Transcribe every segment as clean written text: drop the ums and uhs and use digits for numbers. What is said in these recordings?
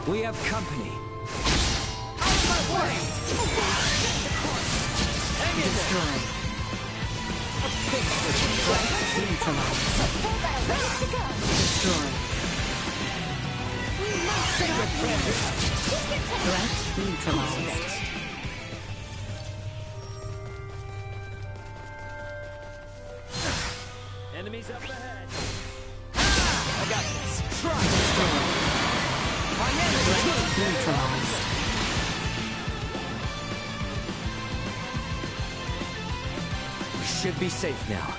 We have company. Out of my way! Hang in Destroy. Threat neutralized. Destroy. Threat neutralized. Enemies up ahead. I got this. Try. Destroy. My Threat neutralized. We should be safe now.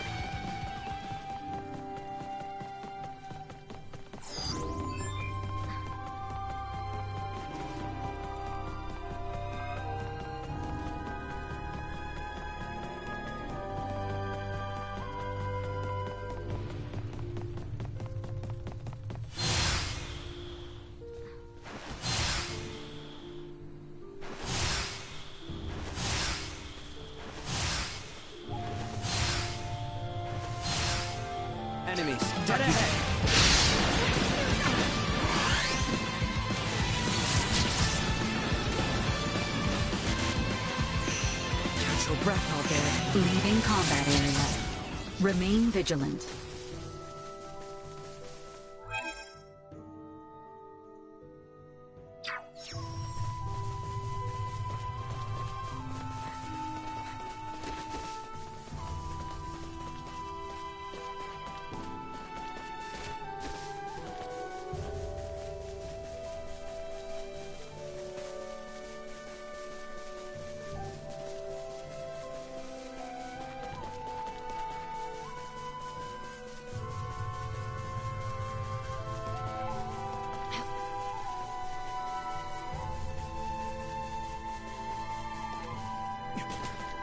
Enemies, dead ahead. Catch your breath, Albert. Leaving combat area. Remain vigilant.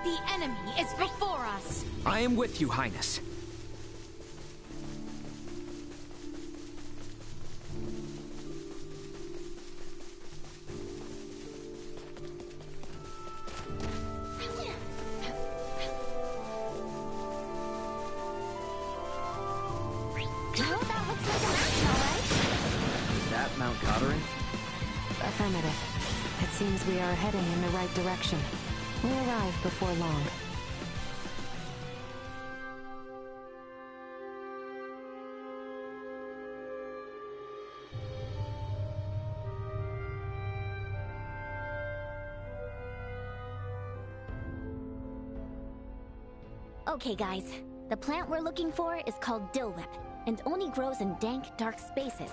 The enemy is before us! I am with you, Highness. Well, that looks like a match, all right? Is that Mount Cottering? Affirmative. It seems we are heading in the right direction. We'll arrive before long. Okay, guys. The plant we're looking for is called dill whip, and only grows in dank, dark spaces.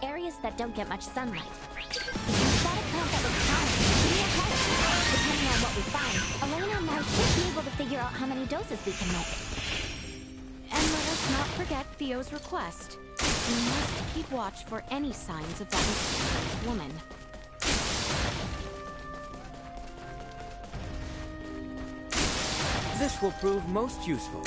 Areas that don't get much sunlight. If you spot a plant that looks promising, give me a call. Depending on what we find, Elena and I should be able to figure out how many doses we can make. And let us not forget Theo's request. We must keep watch for any signs of that mysterious woman. This will prove most useful.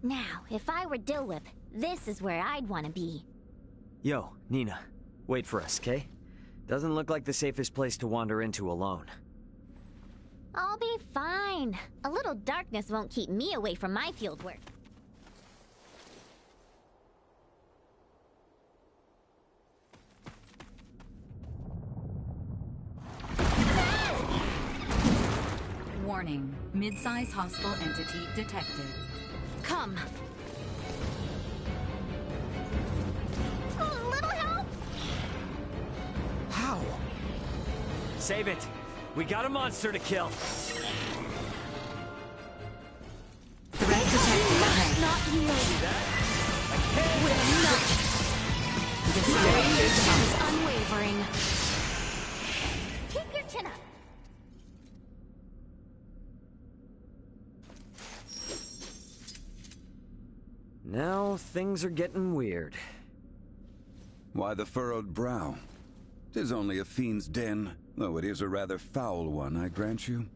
Now, if I were Dill Whip, this is where I'd want to be. Yo, Nina. Wait for us, okay? Doesn't look like the safest place to wander into alone. I'll be fine. A little darkness won't keep me away from my field work. Warning. Mid-size hostile entity detected. Come. A little help? How? Save it. We got a monster to kill. Threat detected ahead. Not yield. Will not. Rage is unwavering. Keep your chin up. Now things are getting weird. Why the furrowed brow? 'Tis only a fiend's den, though it is a rather foul one, I grant you.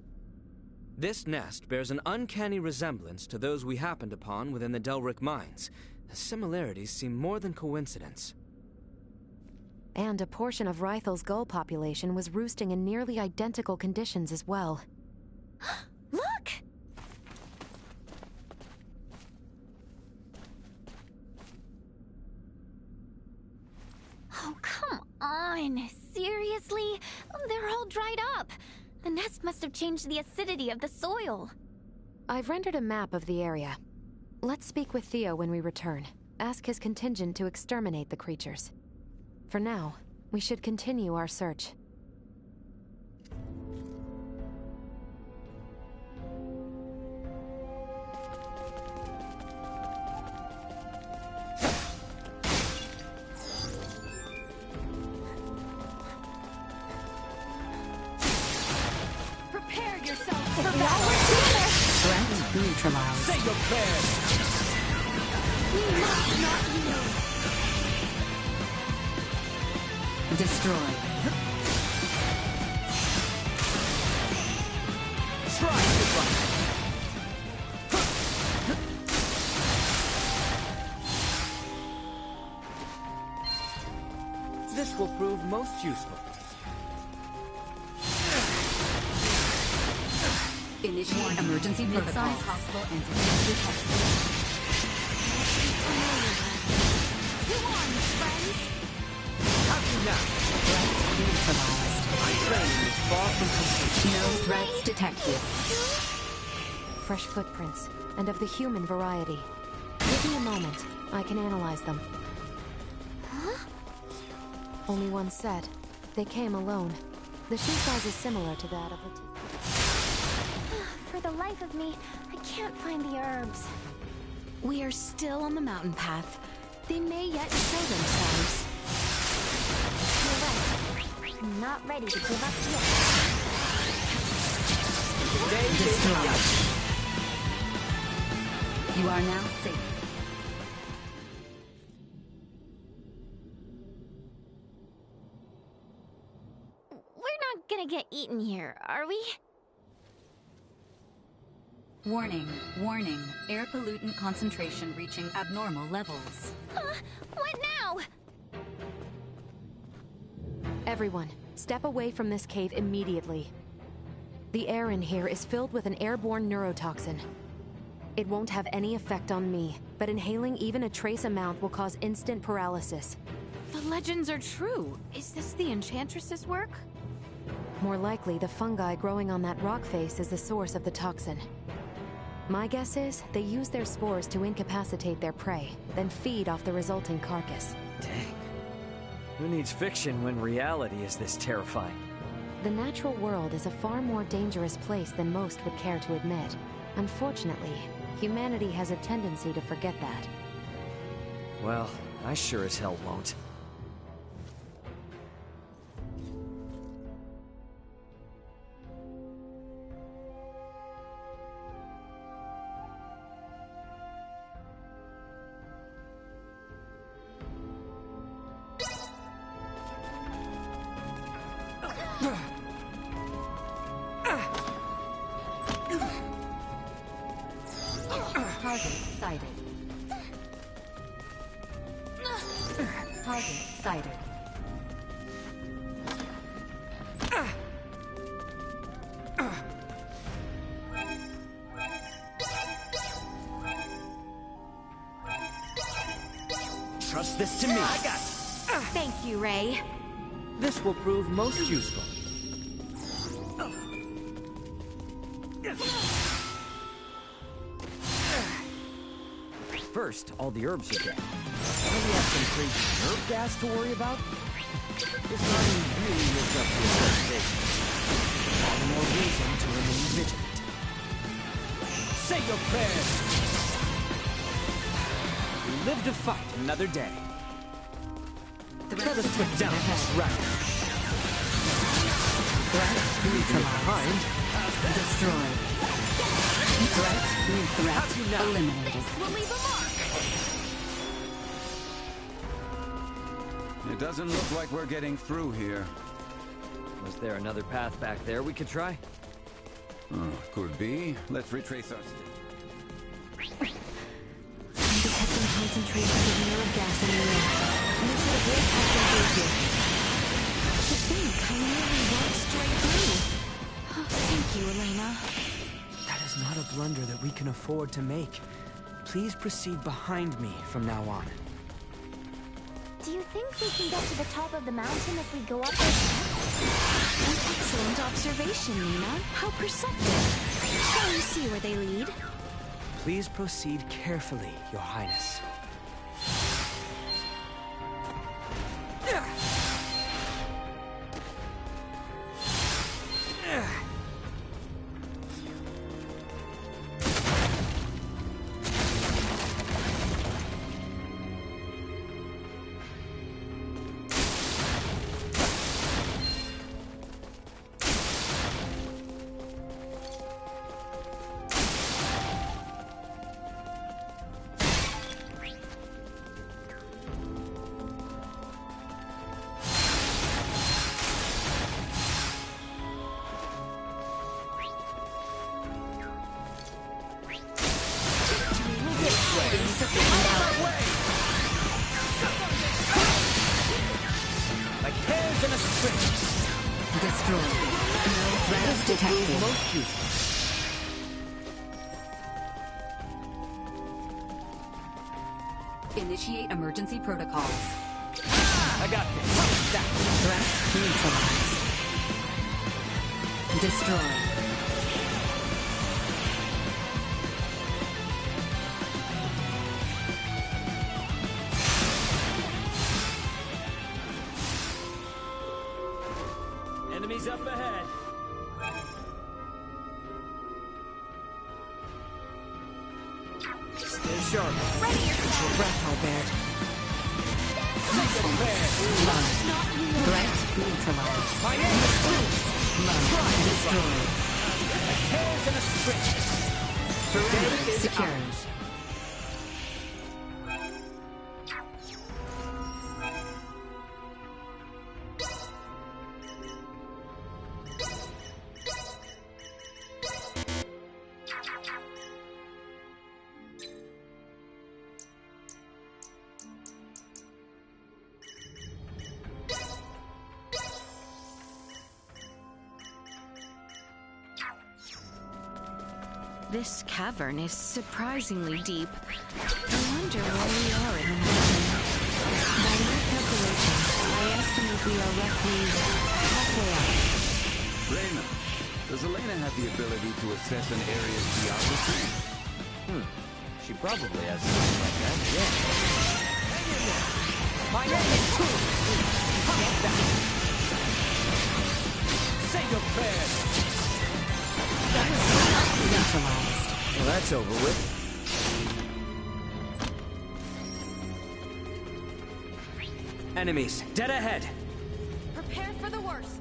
This nest bears an uncanny resemblance to those we happened upon within the Delric mines. The similarities seem more than coincidence. And a portion of Rythel's gull population was roosting in nearly identical conditions as well. Look! Oh, come on. Seriously? They're all dried up. The nest must have changed the acidity of the soil. I've rendered a map of the area. Let's speak with Theo when we return. Ask his contingent to exterminate the creatures. For now, we should continue our search. Prepare yourself for We all battle! work together! Threat neutralized. Say your prayers! We must not yield! Destroy. Try to run! This will prove most useful. Initiate emergency mid-size hospital entity detected. Go on, friends! Have you now? Threat neutralized. My training is far from complete. No threats detected. Fresh footprints, and of the human variety. Give me a moment. I can analyze them. Only one set. They came alone. The shoe size is similar to that of the... For the life of me, I can't find the herbs. We are still on the mountain path. They may yet show themselves. You're right. I'm not ready to give up yet. Destroy. You are now safe. We're not gonna get eaten here, are we? Warning, warning. Air pollutant concentration reaching abnormal levels. What now? Everyone, step away from this cave immediately. The air in here is filled with an airborne neurotoxin. It won't have any effect on me, but inhaling even a trace amount will cause instant paralysis. The legends are true. Is this the Enchantress's work? More likely, the fungi growing on that rock face is the source of the toxin. My guess is they use their spores to incapacitate their prey, then feed off the resulting carcass. Dang. Who needs fiction when reality is this terrifying? The natural world is a far more dangerous place than most would care to admit. Unfortunately, humanity has a tendency to forget that. Well, I sure as hell won't. Target sighted. Target sighted. Trust this to me. I got Thank you, Ray. This will prove most useful. First, all the herbs are dead. Now we have some crazy nerve gas to worry about? This army really lives up to its reputation. All the more reason to remain vigilant. Say your prayers! We live to fight another day. Let us put down this racket. Threat neutralized. Behind. Destroyed. Threat Have you now? eliminated. We'll leave a mark. It doesn't look like we're getting through here. Was there another path back there we could try? Oh, could be. Let's retrace our steps. I'm detecting concentrations of nerve gas in the air, and this would have really passed through here. To think I nearly walked straight through. Thank you, Elena. That is not a blunder that we can afford to make. Please proceed behind me from now on. Do you think we can get to the top of the mountain if we go up those steps? An excellent observation, Nina. How perceptive. Shall we see where they lead? Please proceed carefully, Your Highness. Like hairs in a string. Destroyed. No threats detected. Most useful. Initiate emergency protocols. I got this. That. Threat neutralized. Destroyed. Enemies up ahead. Stay sharp. Ready your Hold your breath, Albert. Threat neutralized. My aim is close. Destroyed. Like hairs in a string. Perimeter Is secured. ours. This cavern is surprisingly deep. I wonder where we are in the mountain. By my calculations, I estimate we are roughly halfway up. Reyna, does Elena have the ability to assess an area's geography? She probably has something like that. Yeah. My aim is close. Say your prayers. Neutralized. Well, that's over with. Enemies, dead ahead. Prepare for the worst.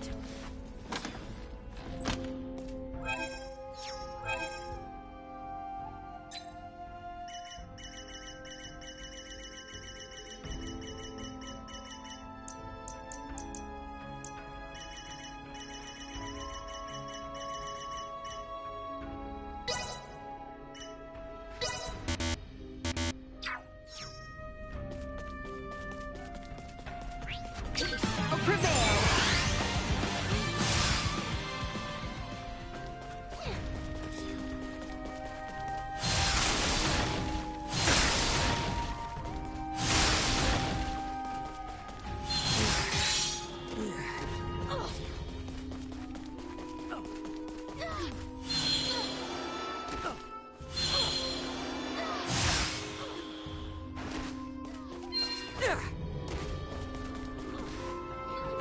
Prevail!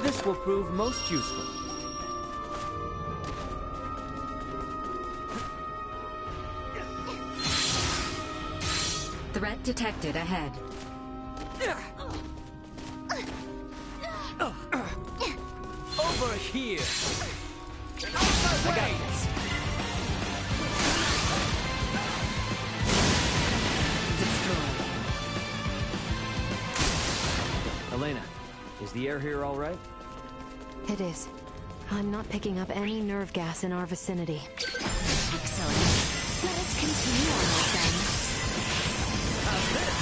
This will prove most useful. Threat detected ahead. Over here. I got this. Destroyed. Elena, is the air here all right? It is. I'm not picking up any nerve gas in our vicinity. Excellent. Let us continue on then. How's this?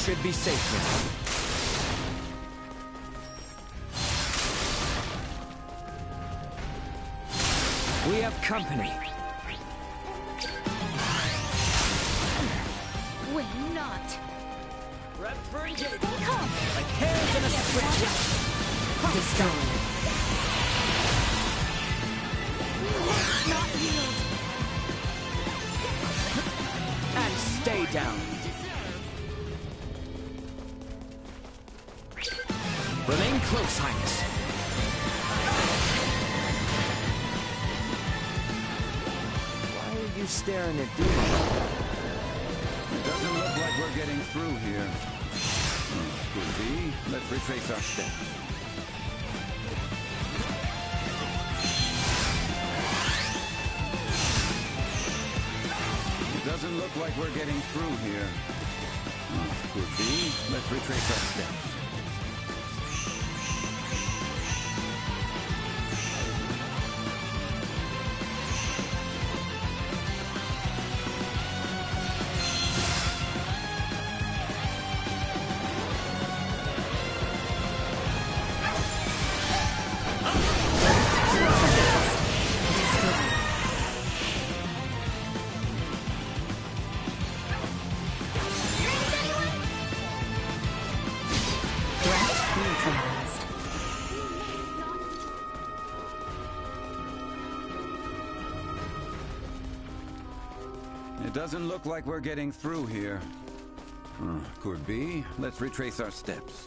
should be safe now. We have company. When not. Prep for engagement. Stay calm. Like hands in a switch. Destroyed. Not yield. And stay down. Remain close, Highness. Why are you staring at Duma? It doesn't look like we're getting through here. Could be. Let's retrace our steps. It doesn't look like we're getting through here. Could be. Let's retrace our steps. It doesn't look like we're getting through here. Could be. Let's retrace our steps.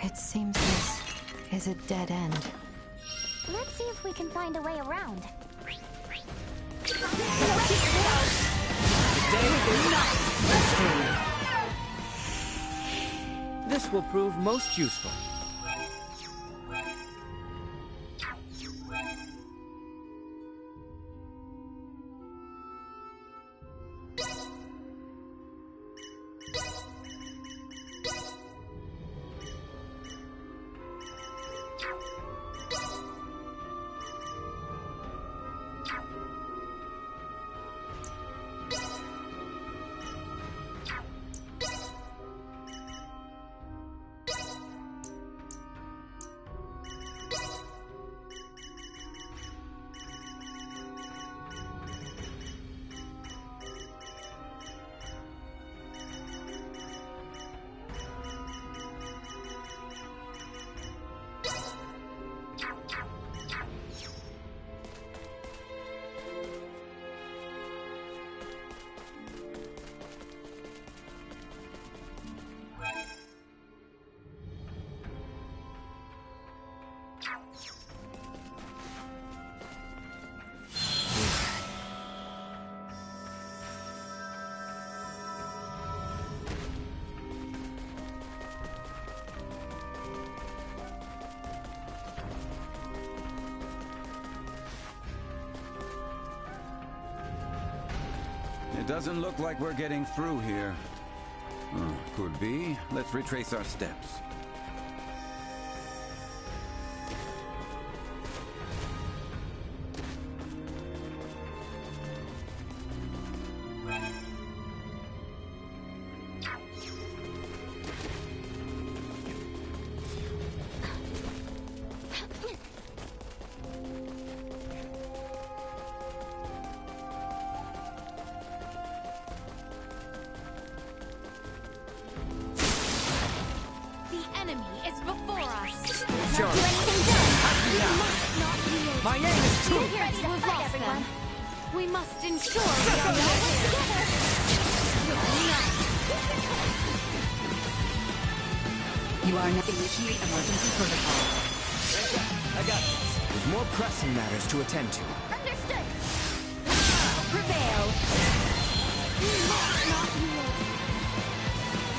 It seems this is a dead end. Let's see if we can find a way around. This will prove most useful. It doesn't look like we're getting through here. Oh, could be. Let's retrace our steps. My aim is true! We're ready to fight, everyone! We must ensure we are always together! You are now initiate emergency protocols. I got this. There's more pressing matters to attend to. Understood! Prevail! We must not yield!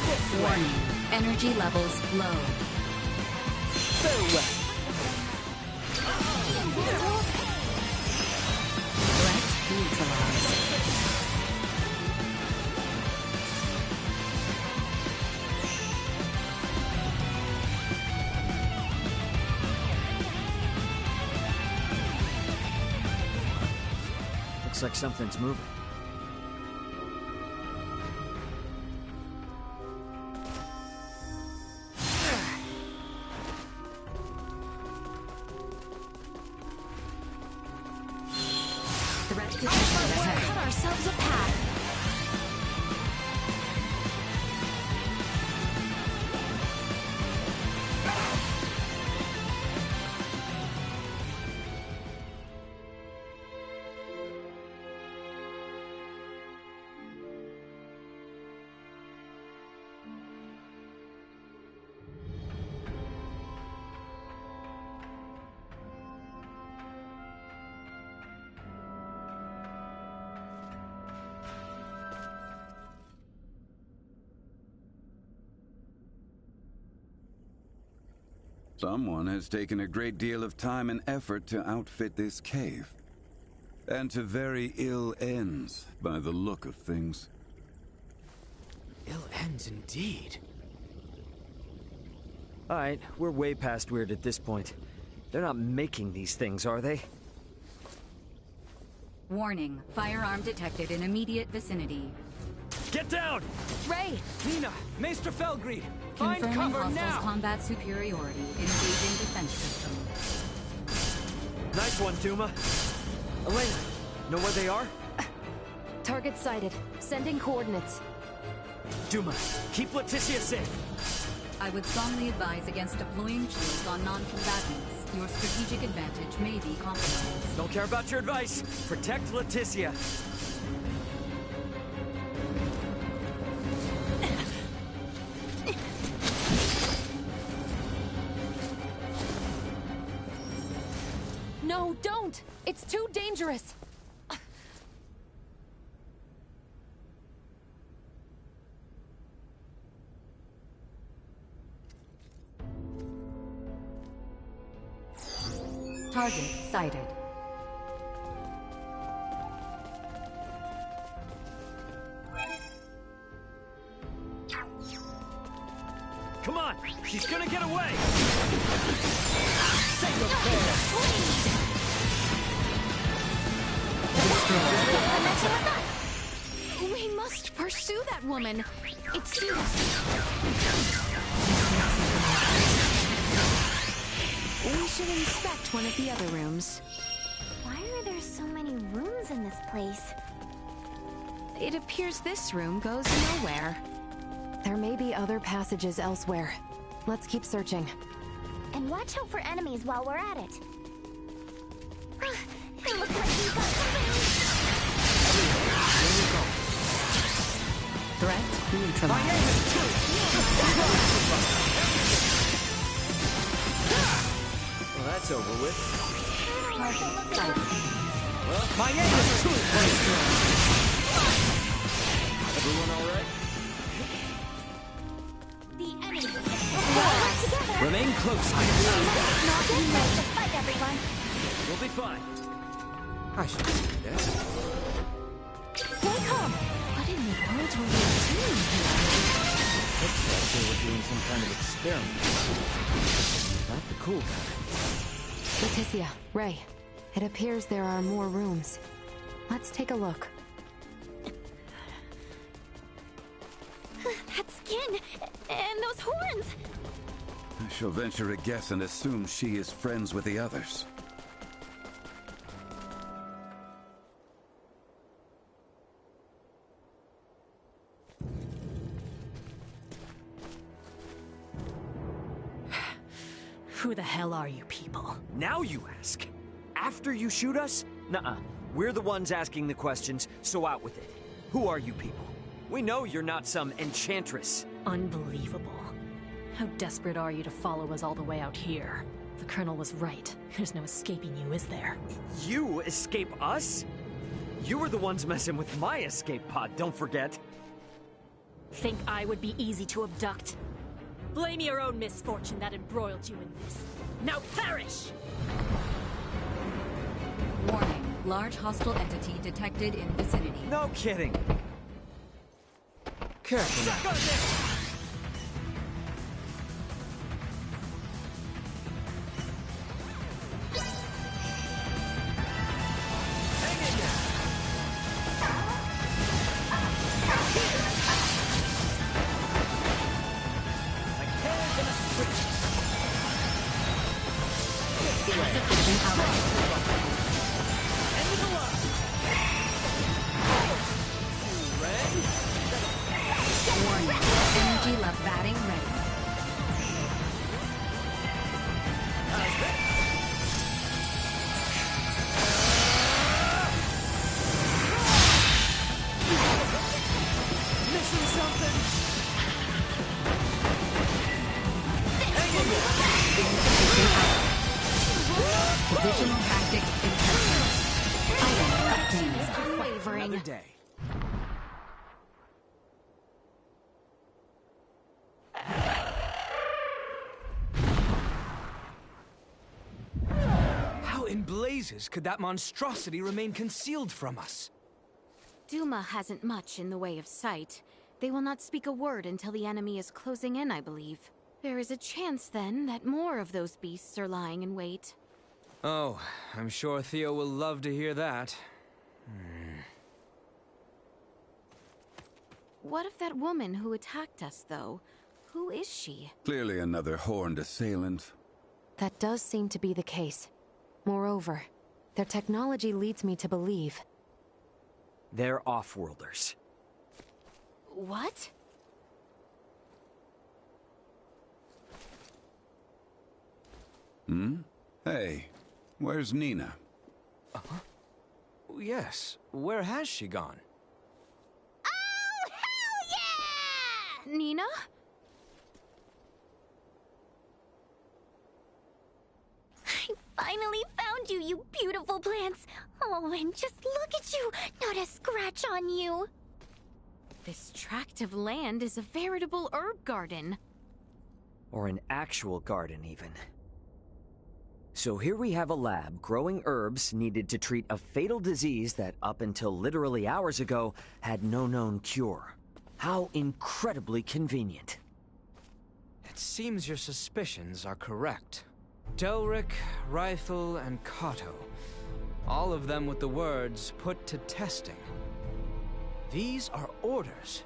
This way! Warning. Energy levels low. Farewell! Threat neutralized. Looks like something's moving. Threat detected ahead. Cut ourselves a path! Someone has taken a great deal of time and effort to outfit this cave. And to very ill ends, by the look of things. Ill ends indeed. Alright, we're way past weird at this point. They're not making these things, are they? Warning. Firearm detected in immediate vicinity. Get down! Ray! Nina! Maester Felgreed! Find Confirming cover hostiles' now! combat superiority. Engaging defense system. Nice one, Duma. Elena, know where they are? Target sighted. Sending coordinates. Duma, keep Leticia safe. I would strongly advise against deploying shields on non-combatants. Your strategic advantage may be compromised. Don't care about your advice. Protect Leticia. No, don't! It's too dangerous! Target sighted. Come on! She's gonna get away! We must pursue that woman! It seems... We should inspect one of the other rooms. Why are there so many rooms in this place? It appears this room goes nowhere. There may be other passages elsewhere. Let's keep searching. And watch out for enemies while we're at it. It looks like we've got company! Threat My neutralized. aim is true! Well, that's over with. Target sighted. Well, my aim is true! Everyone all right? The enemy is together! Remain close, Not getting ready to fight, everyone! We'll be fine. I should see this. Stay calm! what are you doing here? Looks like they were doing some kind of experiment. Not the cool kind. Leticia, Ray, it appears there are more rooms. Let's take a look. That skin! And those horns! I shall venture a guess and assume she is friends with the others. Who the hell are you people? Now you ask. After you shoot us? Nuh-uh. We're the ones asking the questions, so out with it. Who are you people? We know you're not some enchantress. Unbelievable. How desperate are you to follow us all the way out here? The Colonel was right. There's no escaping you, is there? You escape us? You were the ones messing with my escape pod, don't forget. Think I would be easy to abduct? Blame your own misfortune that embroiled you in this. Now perish! Warning. Large hostile entity detected in vicinity. No kidding. Careful now. Suck on this! Insufficient power. Warning. Energy left batting ready. Missing something? Insufficient power. Position tactics imperative. Item obtained. Wavering. Another day. How in blazes could that monstrosity remain concealed from us? Duma hasn't much in the way of sight. They will not speak a word until the enemy is closing in, I believe. There is a chance, then, that more of those beasts are lying in wait. Oh, I'm sure Theo will love to hear that. What of that woman who attacked us, though? Who is she? Clearly another horned assailant. That does seem to be the case. Moreover, their technology leads me to believe... They're off-worlders. What? Hey, where's Nina? Yes, where has she gone? Oh, hell yeah! Nina? I finally found you, you beautiful plants. Oh, and just look at you, not a scratch on you. This tract of land is a veritable herb garden. Or an actual garden, even. So here we have a lab growing herbs needed to treat a fatal disease that, up until literally hours ago, had no known cure. How incredibly convenient. It seems your suspicions are correct. Delric, Rifle, and Kato. All of them with the words, put to testing. These are orders.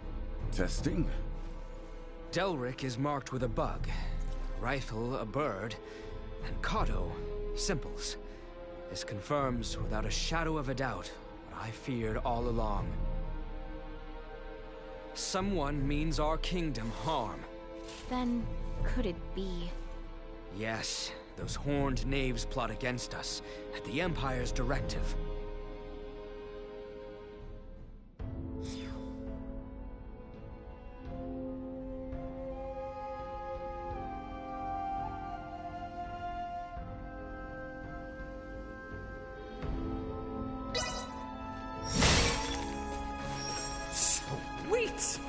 Testing? Delric is marked with a bug, Rifle a bird, and Kato, simples. This confirms without a shadow of a doubt what I feared all along. Someone means our kingdom harm. Then, could it be? Yes, those horned knaves plot against us, at the Empire's directive. Sweet!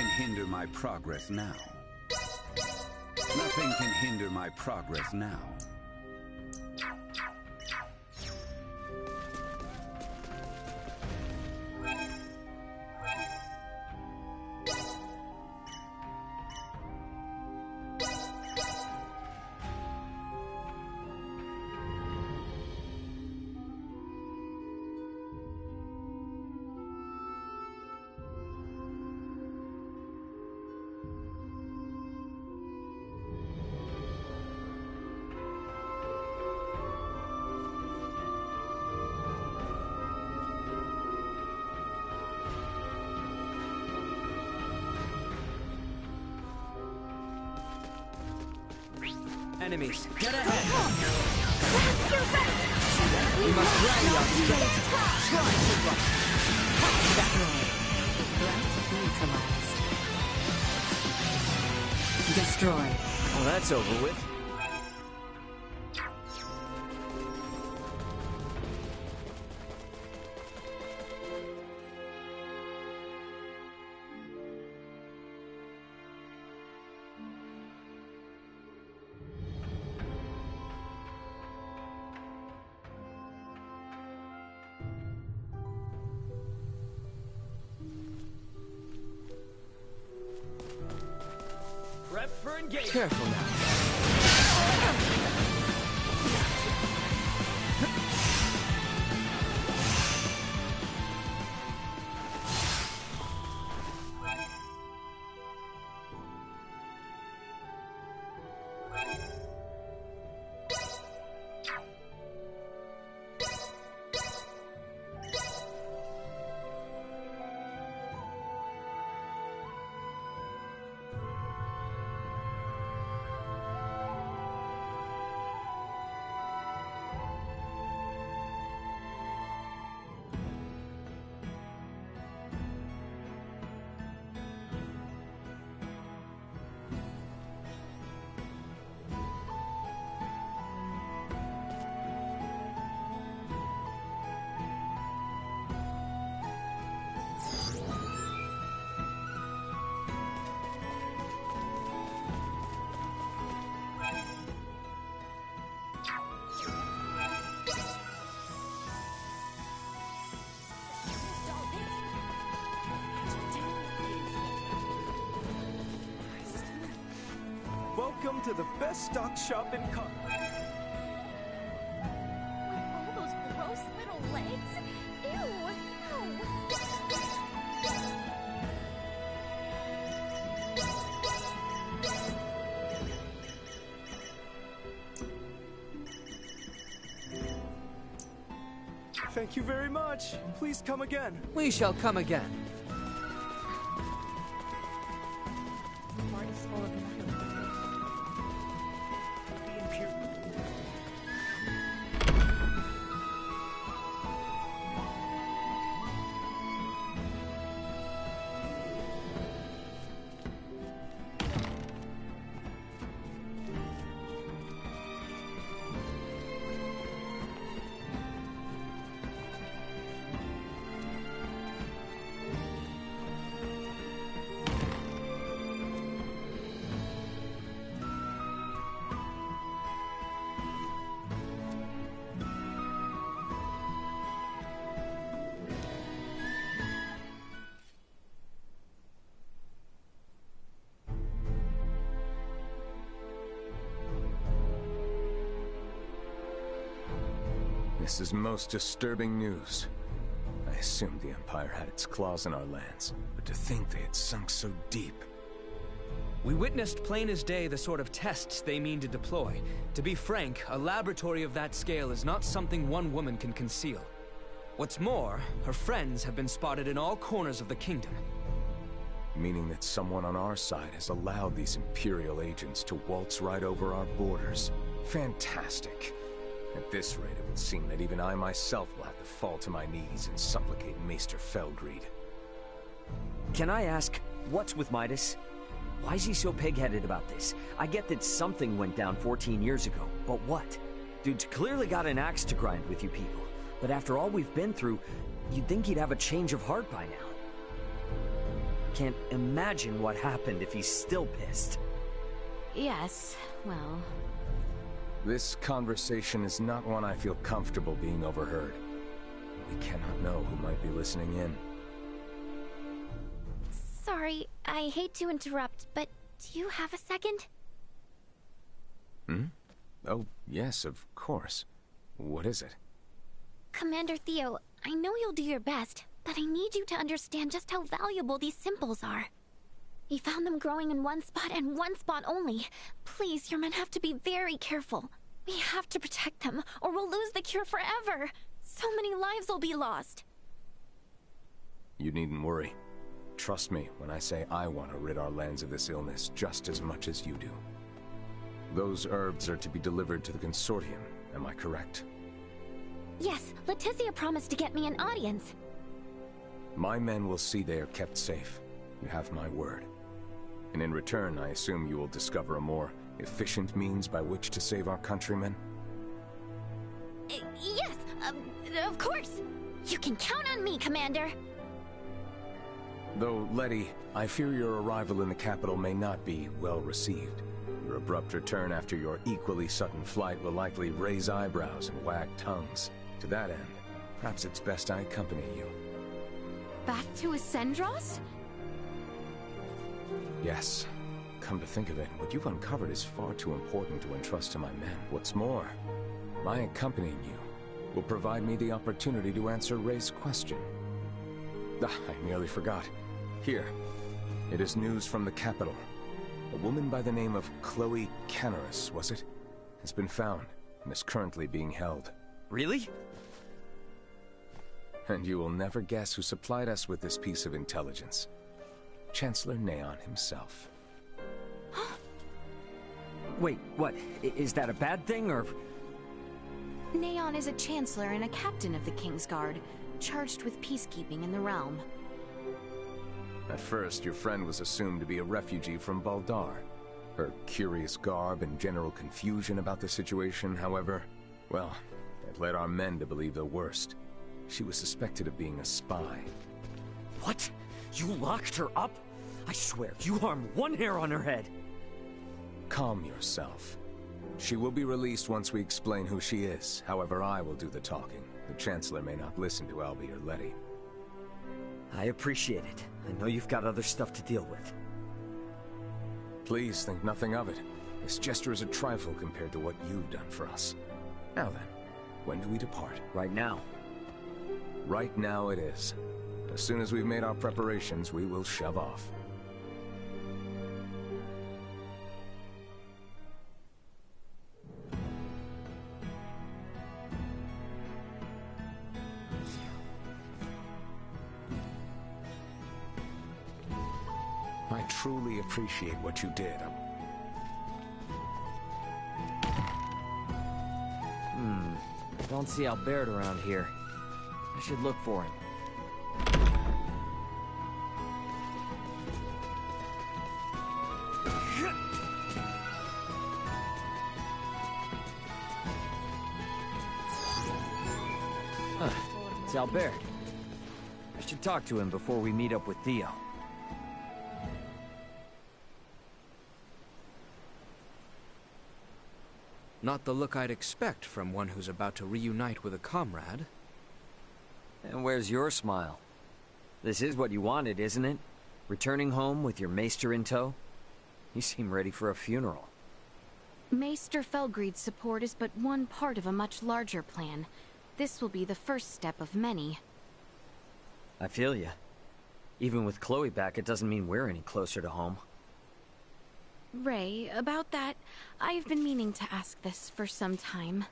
can hinder my progress now. Nothing can hinder my progress now. Enemies, get ahead! We must rally our strength. Try to run. Neutralized. Destroyed. Well, that's over with. Prep for engagement. Careful now. Welcome to the best stock shop in Con. With all those gross little legs? Ew, no. Thank you very much. Please come again. We shall come again. This is most disturbing news. I assumed the Empire had its claws in our lands, but to think they had sunk so deep. We witnessed plain as day the sort of tests they mean to deploy. To be frank, a laboratory of that scale is not something one woman can conceal. What's more, her friends have been spotted in all corners of the kingdom. Meaning that someone on our side has allowed these Imperial agents to waltz right over our borders. Fantastic. At this rate, it would seem that even I myself will have to fall to my knees and supplicate Maester Felgreed. Can I ask, what's with Midas? Why is he so pig-headed about this? I get that something went down 14 years ago, but what? Dude's clearly got an axe to grind with you people. But after all we've been through, you'd think he'd have a change of heart by now. Can't imagine what happened if he's still pissed. Yes, well... This conversation is not one I feel comfortable being overheard. We cannot know who might be listening in. Sorry, I hate to interrupt, but do you have a second? Hmm? Oh, yes, of course. What is it? Commander Theo, I know you'll do your best, but I need you to understand just how valuable these symbols are. We found them growing in one spot and one spot only. Please, your men have to be very careful. We have to protect them, or we'll lose the cure forever. So many lives will be lost. You needn't worry. Trust me when I say I want to rid our lands of this illness just as much as you do. Those herbs are to be delivered to the Consortium, am I correct? Yes, Leticia promised to get me an audience. My men will see they are kept safe. You have my word. And in return, I assume you will discover a more efficient means by which to save our countrymen? Yes, of course. You can count on me, Commander. Though, Letty, I fear your arrival in the capital may not be well received. Your abrupt return after your equally sudden flight will likely raise eyebrows and wag tongues. To that end, perhaps it's best I accompany you. Back to Ascendros? Yes. Come to think of it, what you've uncovered is far too important to entrust to my men. What's more, my accompanying you will provide me the opportunity to answer Ray's question. Ah, I nearly forgot. Here, it is news from the capital. A woman by the name of Chloe Canaris, was it? Has been found and is currently being held. Really? And you will never guess who supplied us with this piece of intelligence. Chancellor Neon himself. Wait, what? Is that a bad thing, or...? Neon is a Chancellor and a Captain of the Kingsguard, charged with peacekeeping in the realm. At first, your friend was assumed to be a refugee from Baldar. Her curious garb and general confusion about the situation, however, well, it led our men to believe the worst. She was suspected of being a spy. What? You locked her up? I swear, you harm one hair on her head. Calm yourself. She will be released once we explain who she is. However, I will do the talking. The Chancellor may not listen to Albie or Letty. I appreciate it. I know you've got other stuff to deal with. Please think nothing of it. This gesture is a trifle compared to what you've done for us. Now then, when do we depart? Right now. Right now it is. As soon as we've made our preparations, we will shove off. I truly appreciate what you did. Don't see Albert around here. I should look for him. It's Albert. I should talk to him before we meet up with Theo. Not the look I'd expect from one who's about to reunite with a comrade. And where's your smile? This is what you wanted, isn't it? Returning home with your maester in tow? You seem ready for a funeral. Maester Felgreid's support is but one part of a much larger plan. This will be the first step of many. I feel ya. Even with Chloe back, it doesn't mean we're any closer to home. Ray, about that, I've been meaning to ask this for some time.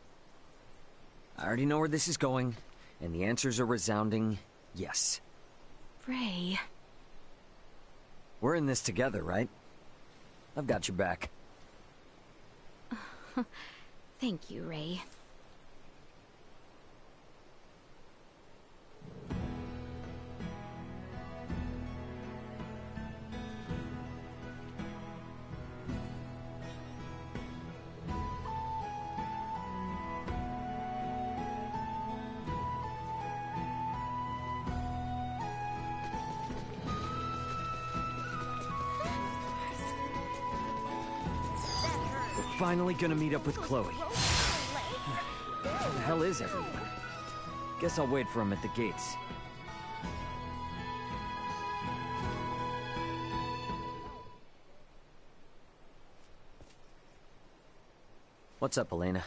I already know where this is going, and the answer's a resounding yes. Ray... We're in this together, right? I've got your back. Thank you, Ray. finally gonna meet up with Chloe. Where the hell is everyone? Guess I'll wait for him at the gates. What's up, Elena?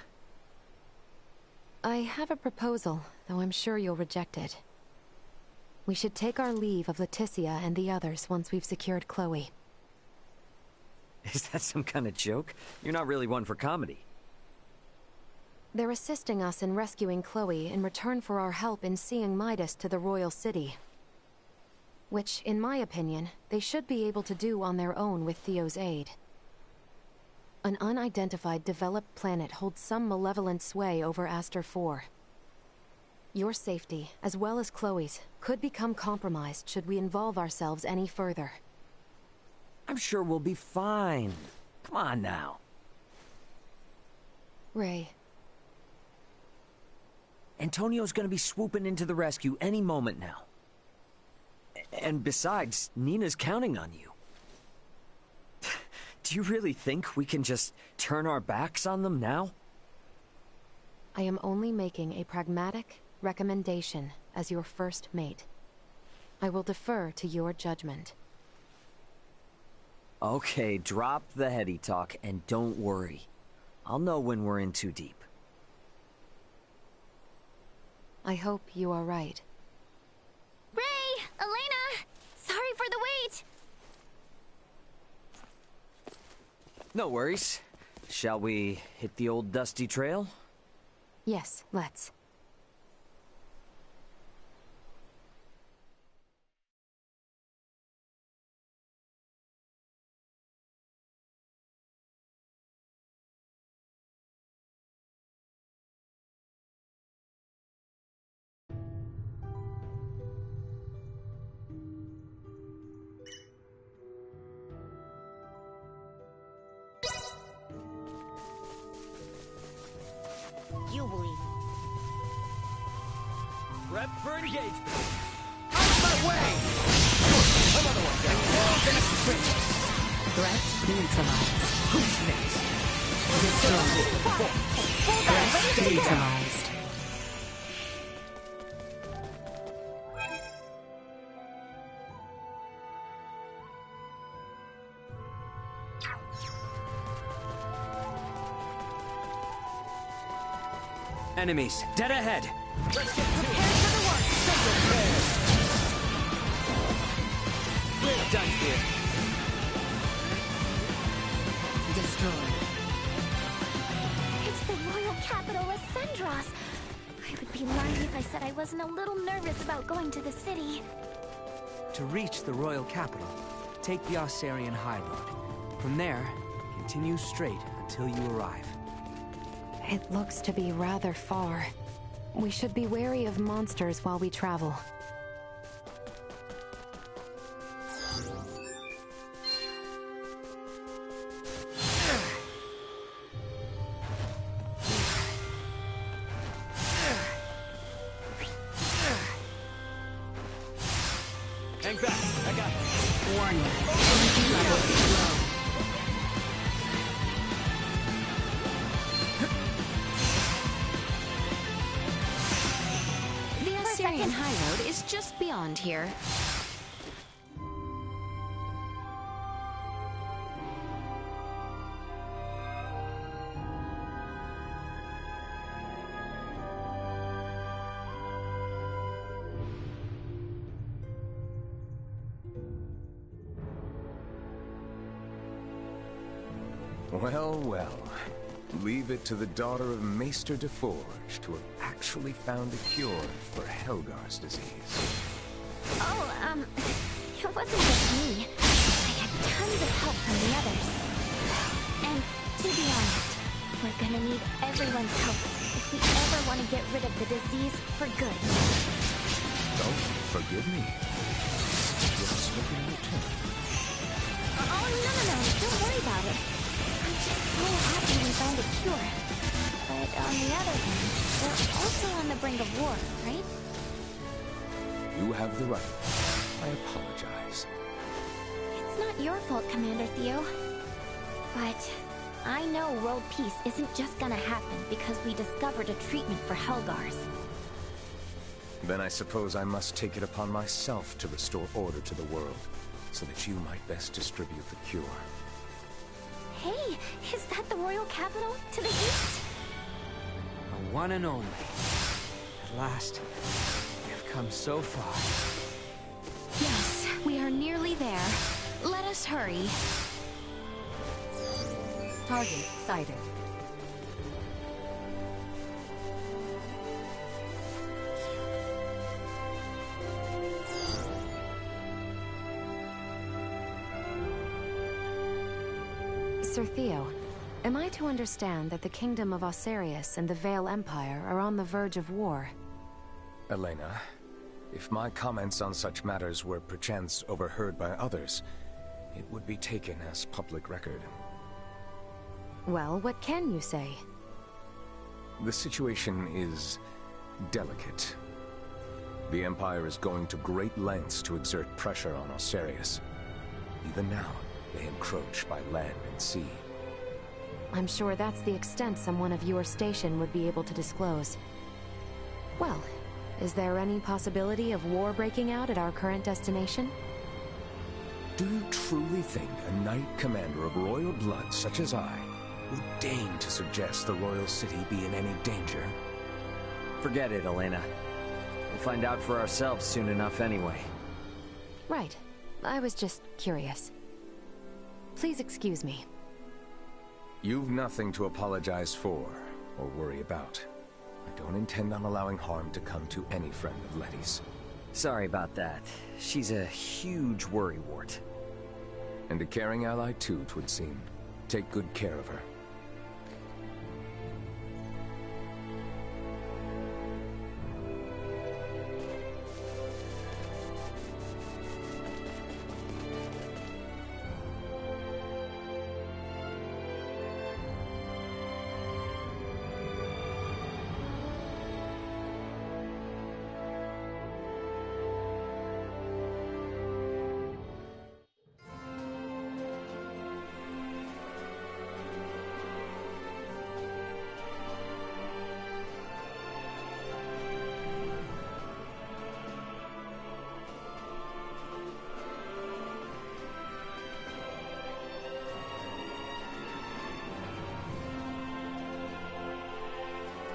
I have a proposal, though I'm sure you'll reject it. We should take our leave of Leticia and the others once we've secured Chloe. Is that some kind of joke? You're not really one for comedy. They're assisting us in rescuing Chloe in return for our help in seeing Midas to the Royal City. Which, in my opinion, they should be able to do on their own with Theo's aid. An unidentified developed planet holds some malevolent sway over Aster 4. Your safety, as well as Chloe's, could become compromised should we involve ourselves any further. I'm sure we'll be fine. Come on now. Ray. Antonio's gonna be swooping into the rescue any moment now. And besides, Nina's counting on you. Do you really think we can just turn our backs on them now? I am only making a pragmatic recommendation as your first mate. I will defer to your judgment. Okay, drop the heady talk and don't worry. I'll know when we're in too deep. I hope you are right. Ray! Elena! Sorry for the wait! No worries. Shall we hit the old dusty trail? Yes, let's. You believe. Prep for engagement. Out of my way! Another one down. Walls in a sprint. Threat neutralized. Who's next? Destroyed. Threat neutralized. Enemies, dead ahead. Let's get prepared for the work. We're done here. Destroyed. It's the royal capital, Ascendros. I would be lying if I said I wasn't a little nervous about going to the city. To reach the royal capital, take the Osarian High Road. From there, continue straight until you arrive. It looks to be rather far. We should be wary of monsters while we travel. Hang back, I got this. Warning. Energy levels low. The Osarian High Road is just beyond here. Well, well. Leave it to the daughter of Maester DeForge to have actually found a cure for Helgar's disease. Oh, it wasn't just me. I had tons of help from the others. And to be honest, we're gonna need everyone's help if we ever want to get rid of the disease for good. Oh, forgive me. You're spoken in return. Oh, no, don't worry about it. I'm just so happy we found a cure. But on the other hand, we're also on the brink of war, right? You have the right. I apologize. It's not your fault, Commander Theo. But I know world peace isn't just gonna happen because we discovered a treatment for Helgars. Then I suppose I must take it upon myself to restore order to the world, so that you might best distribute the cure. Hey, is that the royal capital to the east? The one and only. At last, we've come so far. Yes, we are nearly there. Let us hurry. Target sighted. Sir Theo, am I to understand that the Kingdom of Osarius and the Vale Empire are on the verge of war? Elena, if my comments on such matters were perchance overheard by others, it would be taken as public record. Well, what can you say? The situation is delicate. The Empire is going to great lengths to exert pressure on Osarius. Even now, they encroach by land and sea. I'm sure that's the extent someone of your station would be able to disclose. Well, is there any possibility of war breaking out at our current destination? Do you truly think a knight commander of royal blood such as I would deign to suggest the royal city be in any danger? Forget it, Elena. We'll find out for ourselves soon enough anyway. Right. I was just curious. Please excuse me. You've nothing to apologize for, or worry about. I don't intend on allowing harm to come to any friend of Letty's. Sorry about that. She's a huge worrywart. And a caring ally too, 'twould seem. Take good care of her.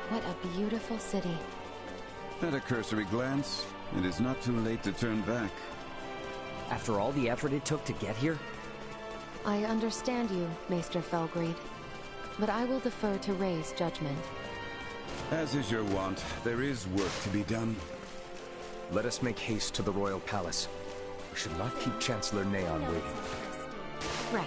What a beautiful city. At a cursory glance, it is not too late to turn back. After all the effort it took to get here? I understand you, Maester Felgreed, but I will defer to Ray's judgment. As is your wont, there is work to be done. Let us make haste to the royal palace. We should not keep Chancellor Neon waiting. Right.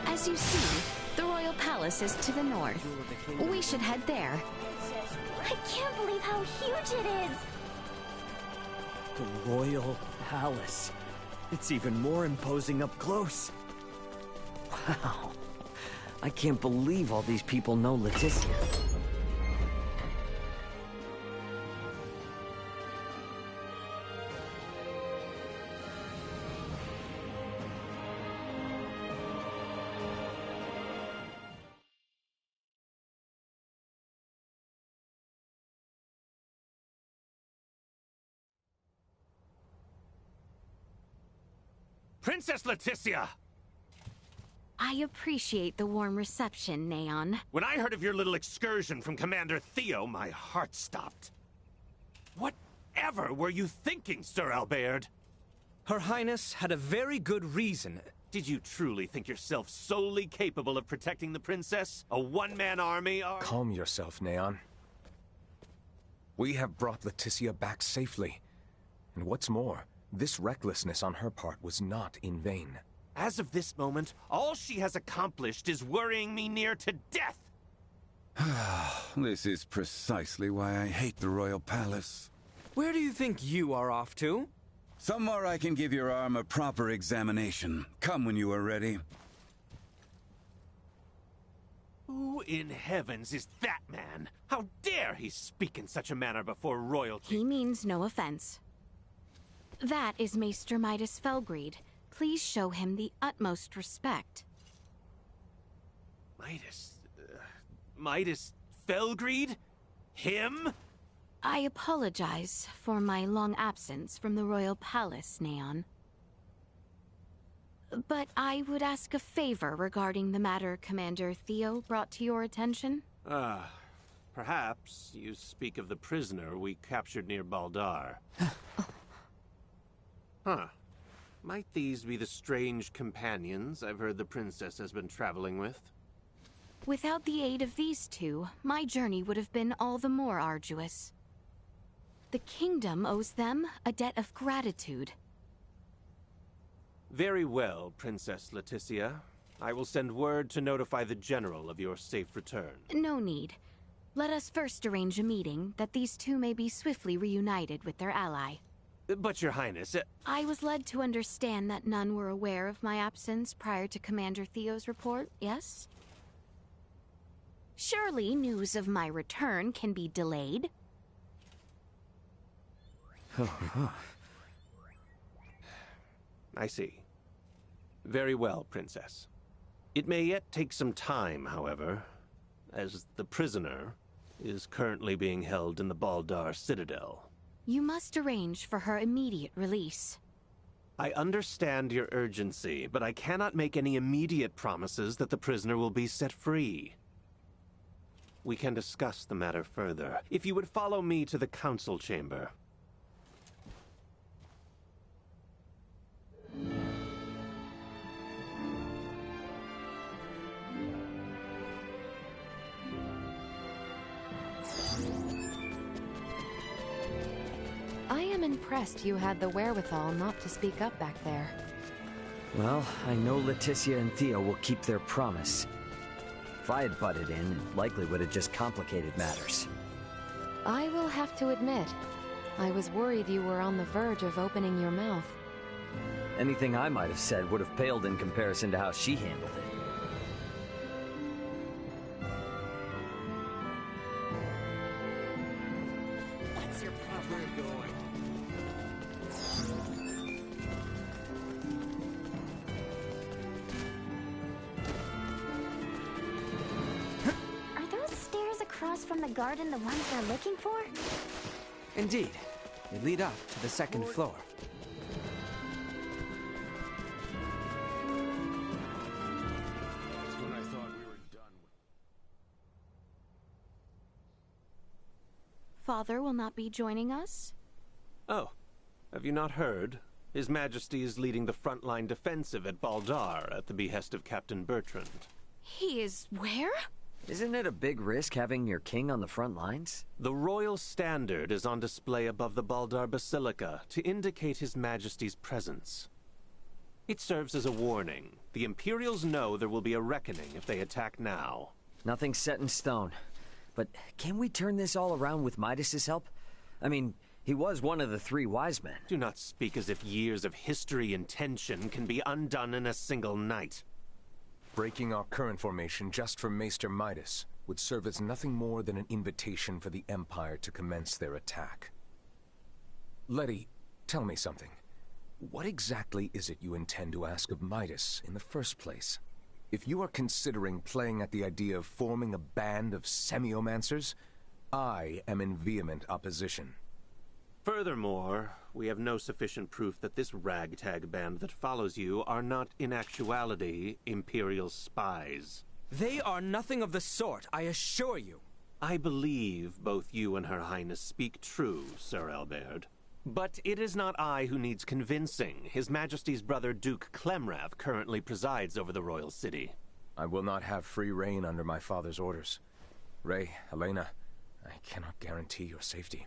As you see, the royal palace is to the north. We should head there. I can't believe how huge it is! The Royal Palace. It's even more imposing up close. Wow. I can't believe all these people know Leticia. Princess Leticia! I appreciate the warm reception, Neon. When I heard of your little excursion from Commander Theo, my heart stopped. Whatever were you thinking, Sir Albert? Her Highness had a very good reason. Did you truly think yourself solely capable of protecting the princess? A one-man army or— Calm yourself, Neon. We have brought Leticia back safely. And what's more, this recklessness on her part was not in vain. As of this moment, all she has accomplished is worrying me near to death! This is precisely why I hate the Royal Palace. Where do you think you are off to? Somewhere I can give your arm a proper examination. Come when you are ready. Who in heavens is that man? How dare he speak in such a manner before royalty? He means no offense. That is Maester Midas Felgreed. Please show him the utmost respect. Midas Felgreed? Him? I apologize for my long absence from the Royal Palace, Neon. But I would ask a favor regarding the matter Commander Theo brought to your attention. Perhaps you speak of the prisoner we captured near Baldar. Huh. Might these be the strange companions I've heard the princess has been traveling with? Without the aid of these two, my journey would have been all the more arduous. The kingdom owes them a debt of gratitude. Very well, Princess Leticia. I will send word to notify the General of your safe return. No need. Let us first arrange a meeting that these two may be swiftly reunited with their ally. But, Your Highness, I was led to understand that none were aware of my absence prior to Commander Theo's report, yes? Surely news of my return can be delayed. I see. Very well, Princess. It may yet take some time, however, as the prisoner is currently being held in the Baldar Citadel. You must arrange for her immediate release. I understand your urgency, but I cannot make any immediate promises that the prisoner will be set free. We can discuss the matter further, if you would follow me to the council chamber. I am impressed you had the wherewithal not to speak up back there. Well, I know Leticia and Theo will keep their promise. If I had butted in, it likely would have just complicated matters. I will have to admit, I was worried you were on the verge of opening your mouth. Anything I might have said would have paled in comparison to how she handled it. What's your problem going? Are those stairs across from the garden the ones they're looking for? Indeed. They lead up to the second floor. Father will not be joining us? Oh, have you not heard? His Majesty is leading the frontline defensive at Baldar at the behest of Captain Bertrand. He is where? Isn't it a big risk having your king on the front lines? The royal standard is on display above the Baldar Basilica to indicate His Majesty's presence. It serves as a warning. The Imperials know there will be a reckoning if they attack now. Nothing's set in stone. But can we turn this all around with Midas's help? I mean, he was one of the three wise men. Do not speak as if years of history and tension can be undone in a single night. Breaking our current formation just for Maester Midas would serve as nothing more than an invitation for the Empire to commence their attack. Letty, tell me something. What exactly is it you intend to ask of Midas in the first place? If you are considering playing at the idea of forming a band of semiomancers, I am in vehement opposition. Furthermore, we have no sufficient proof that this ragtag band that follows you are not in actuality Imperial spies. They are nothing of the sort, I assure you. I believe both you and Her Highness speak true, Sir Albert. But it is not I who needs convincing. His Majesty's brother Duke Clemrath currently presides over the royal city. I will not have free reign under my father's orders. Ray, Helena, I cannot guarantee your safety.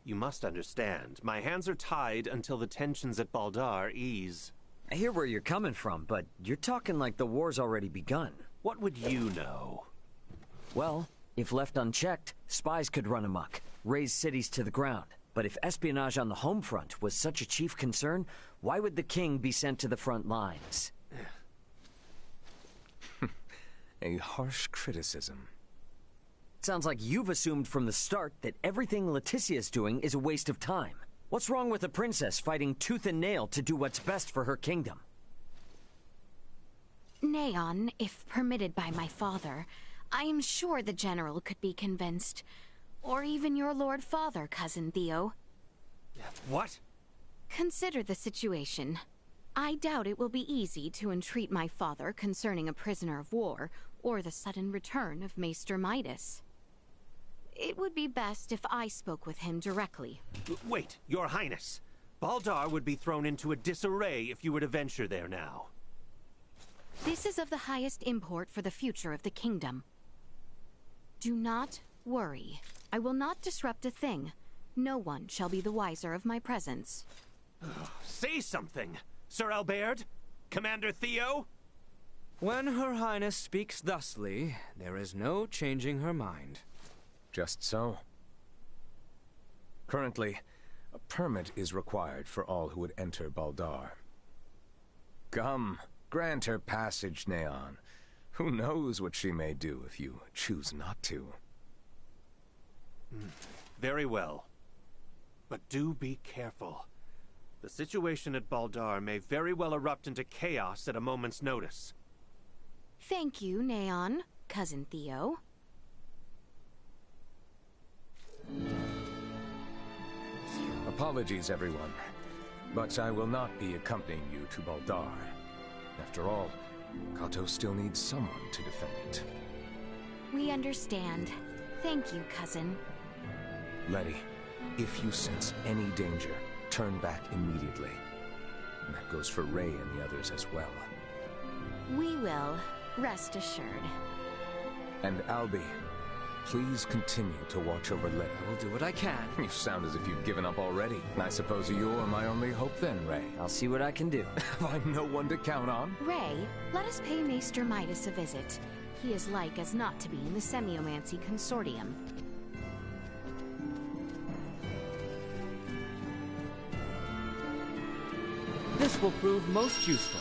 You must understand, my hands are tied until the tensions at Baldar ease. I hear where you're coming from, but you're talking like the war's already begun. What would you know? Well, if left unchecked, spies could run amok, raze cities to the ground. But if espionage on the home front was such a chief concern, why would the king be sent to the front lines? A harsh criticism. Sounds like you've assumed from the start that everything Leticia's doing is a waste of time. What's wrong with a princess fighting tooth and nail to do what's best for her kingdom? Neon, if permitted by my father, I am sure the General could be convinced. Or even your Lord Father, Cousin Theo. What? Consider the situation. I doubt it will be easy to entreat my father concerning a prisoner of war, or the sudden return of Maester Midas. It would be best if I spoke with him directly. Wait, Your Highness. Baldar would be thrown into a disarray if you were to venture there now. This is of the highest import for the future of the kingdom. Do not worry. I will not disrupt a thing. No one shall be the wiser of my presence. Say something, Sir Albert? Commander Theo? When Her Highness speaks thusly, there is no changing her mind. Just so. Currently, a permit is required for all who would enter Baldar. Come, grant her passage, Neon. Who knows what she may do if you choose not to. Very well. But do be careful. The situation at Baldar may very well erupt into chaos at a moment's notice. Thank you, Neon, Cousin Theo. Apologies, everyone. But I will not be accompanying you to Baldar. After all, Kato still needs someone to defend it. We understand. Thank you, Cousin. Letty, if you sense any danger, turn back immediately. And that goes for Ray and the others as well. We will, rest assured. And Albie, please continue to watch over Letty. I will do what I can. You sound as if you've given up already. I suppose you're my only hope then, Ray. I'll see what I can do. Have I no one to count on? Ray, let us pay Maester Midas a visit. He is like as not to be in the Semiomancy Consortium. This will prove most useful.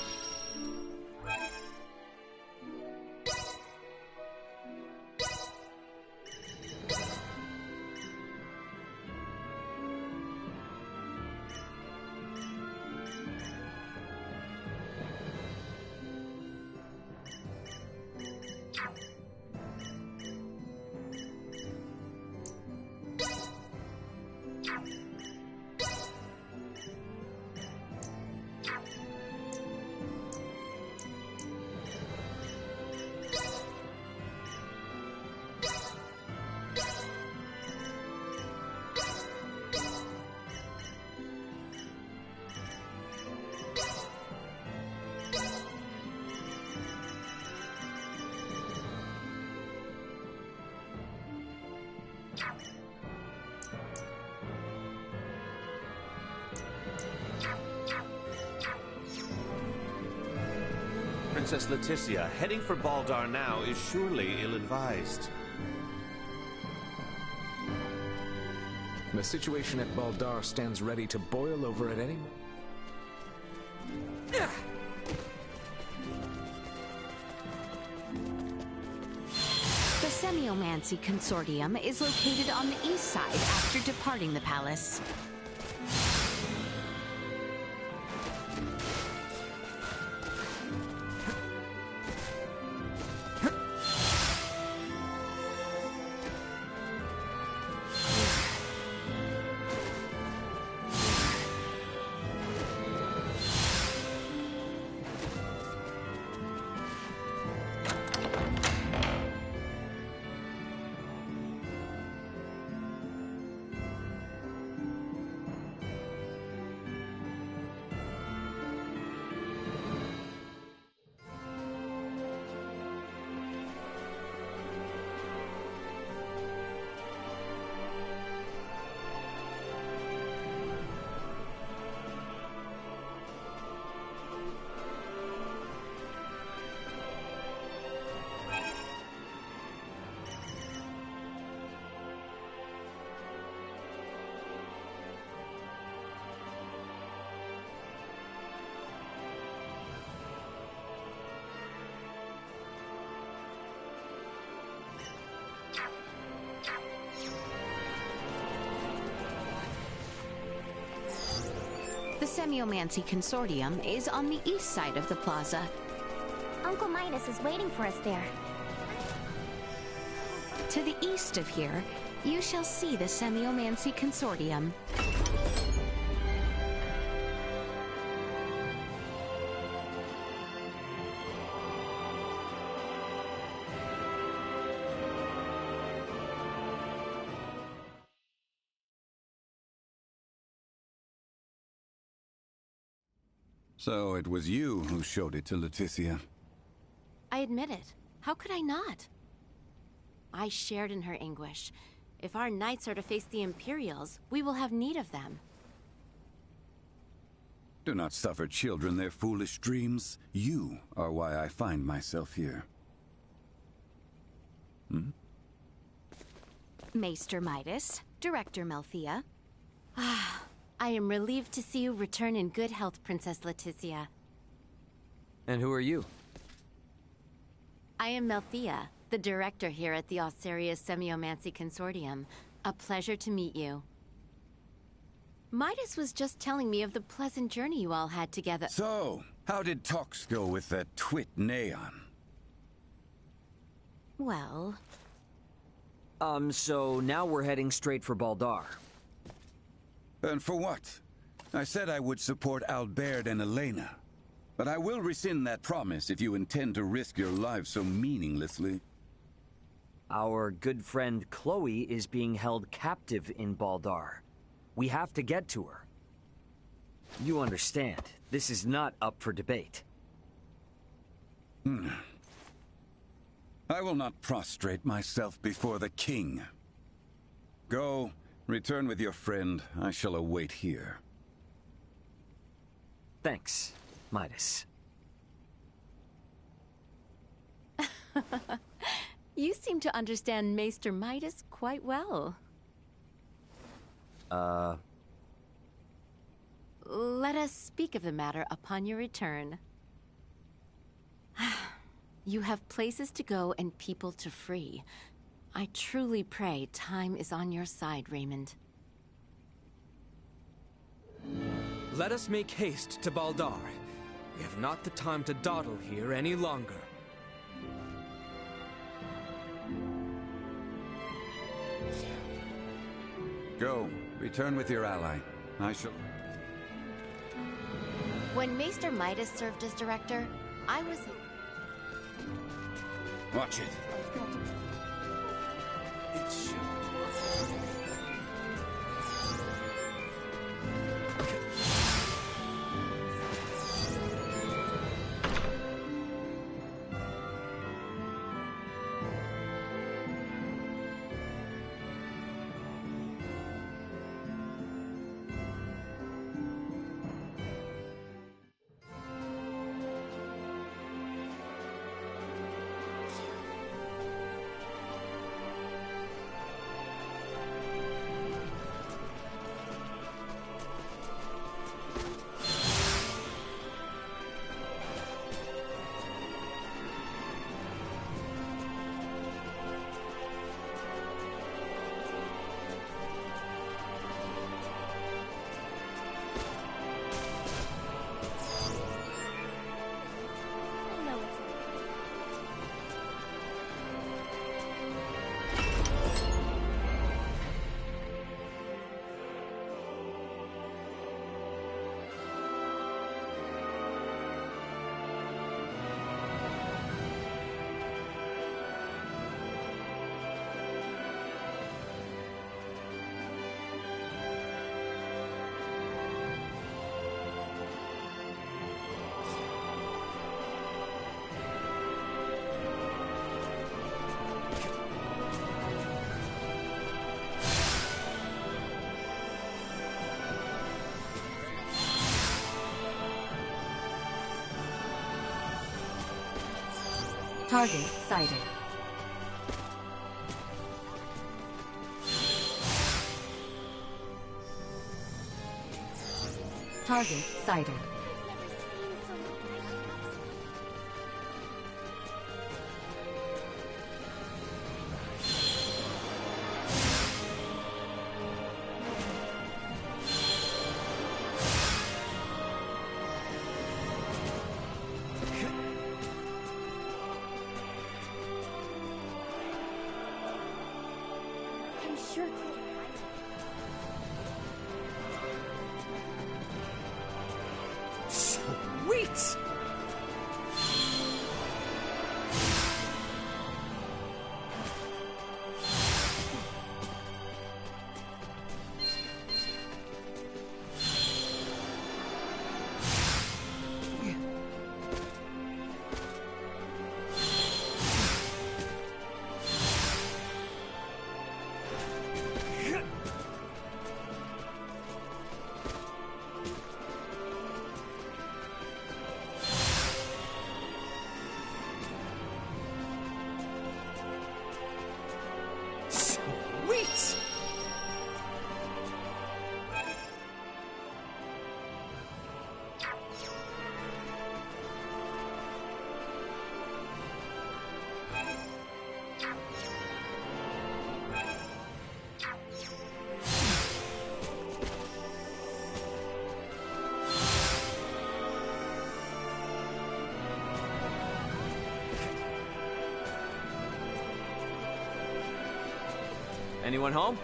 Princess Leticia, heading for Baldar now is surely ill-advised. The situation at Baldar stands ready to boil over at any moment. The Semiomancy Consortium is located on the east side after departing the palace. Semiomancy Consortium is on the east side of the plaza. Uncle Midas is waiting for us there. To the east of here, you shall see the Semiomancy Consortium. So it was you who showed it to Leticia. I admit it. How could I not? I shared in her anguish. If our knights are to face the Imperials, we will have need of them. Do not suffer children their foolish dreams. You are why I find myself here. Maester Midas, Director Melthea. I am relieved to see you return in good health, Princess Leticia. And who are you? I am Melthea, the director here at the Osarius Semiomancy Consortium. A pleasure to meet you. Midas was just telling me of the pleasant journey you all had together. So, how did talks go with that twit Neon? Well... So now we're heading straight for Baldar. And for what? I said I would support Albert and Elena. But I will rescind that promise if you intend to risk your lives so meaninglessly. Our good friend Chloe is being held captive in Baldar. We have to get to her. You understand, this is not up for debate. I will not prostrate myself before the king. Go, return with your friend. I shall await here. Thanks, Midas. You seem to understand Maester Midas quite well. Let us speak of the matter upon your return. You have places to go and people to free. I truly pray time is on your side, Raymond. Let us make haste to Baldar. We have not the time to dawdle here any longer. Go, return with your ally. I shall... When Maester Midas served as director, I was... Watch it. It should. Target sighted. Target sighted. Sweet! Sweet! Anyone home?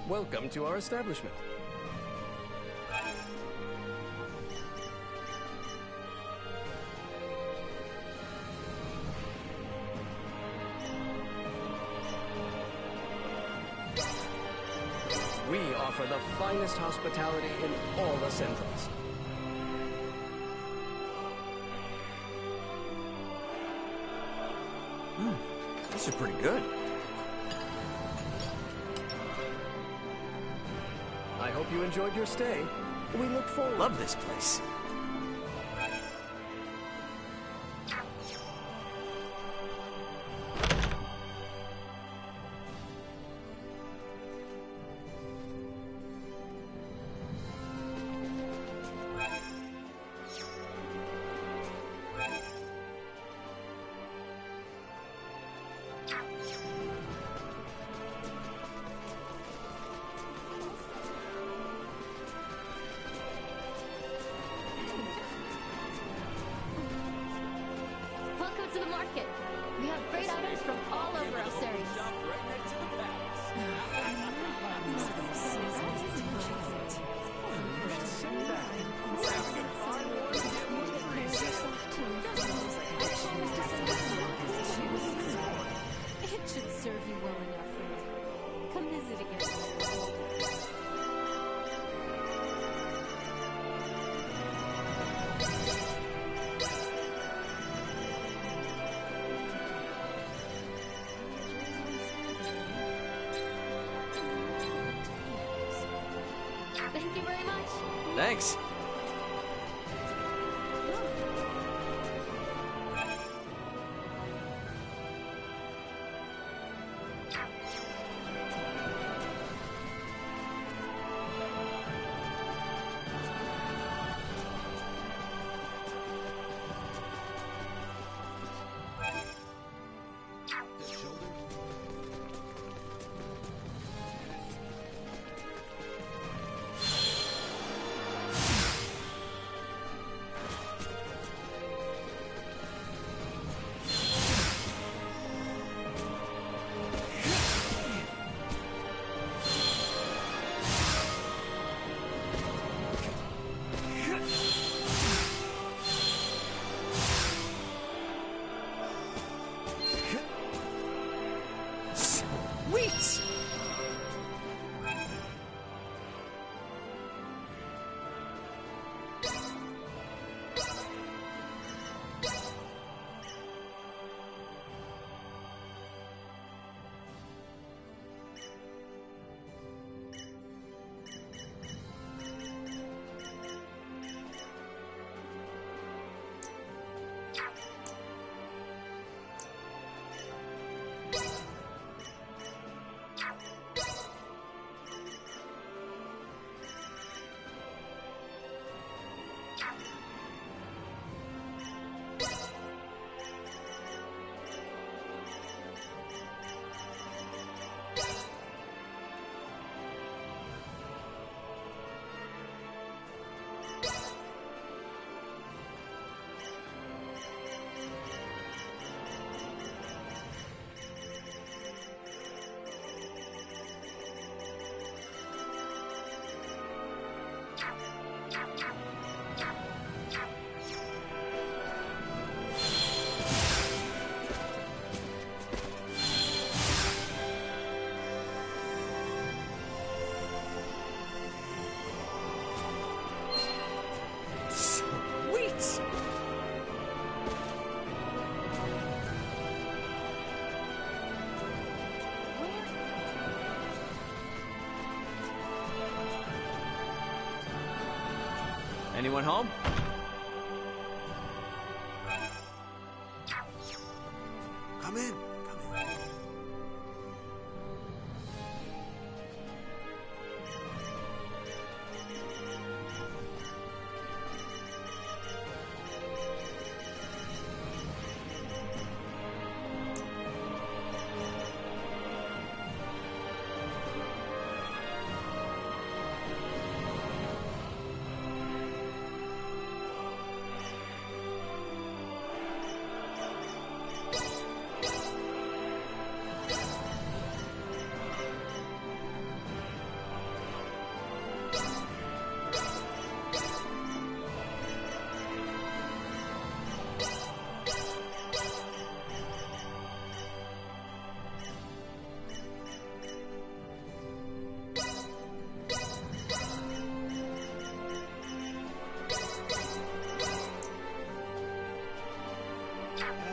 Welcome to our establishment. We offer the finest hospitality in all the Centrals. These are pretty good. I hope you enjoyed your stay. We look forward. Love this place. Welcome to the market. We have great items from all over our series. It should serve you well enough, friend. Come visit again. Thank you very much. Thanks. Anyone home? Come in.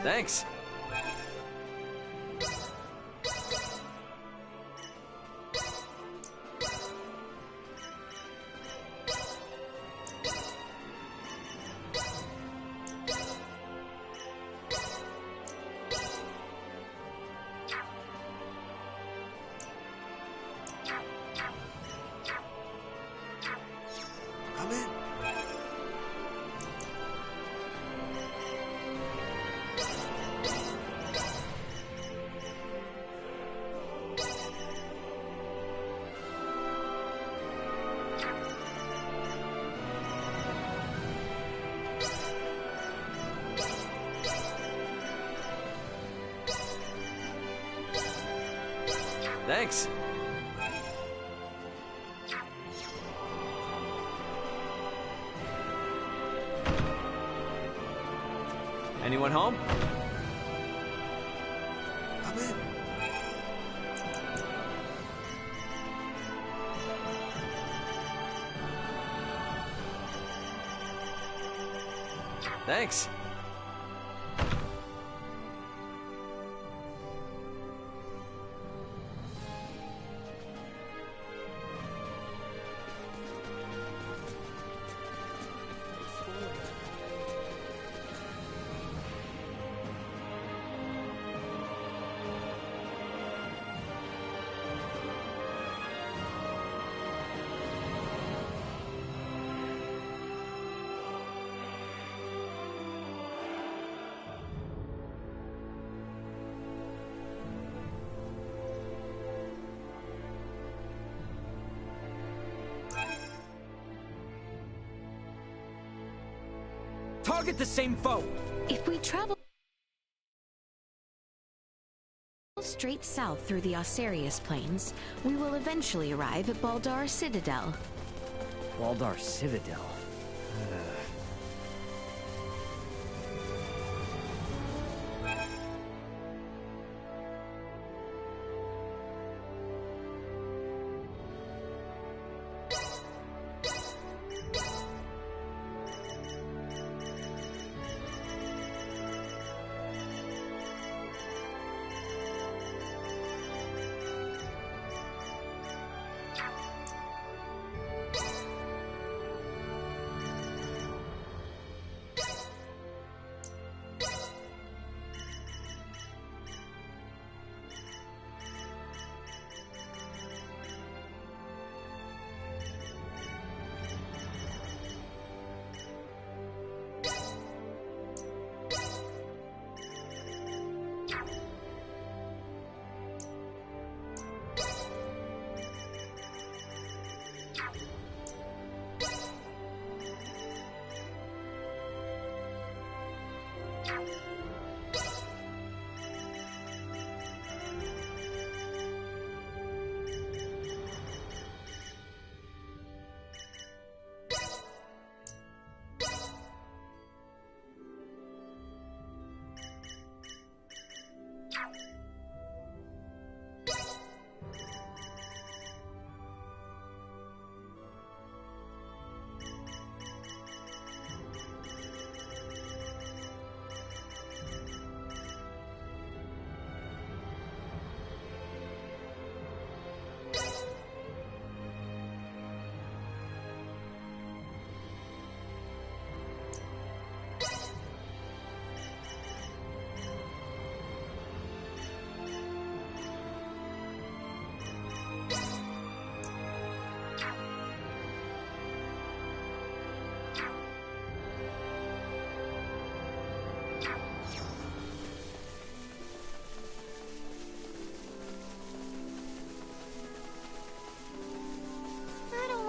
Thanks. Come in. Thanks. Anyone home? Come in. Thanks. Target the same foe! If we travel straight south through the Osarius Plains, we will eventually arrive at Baldar Citadel. Baldar Citadel.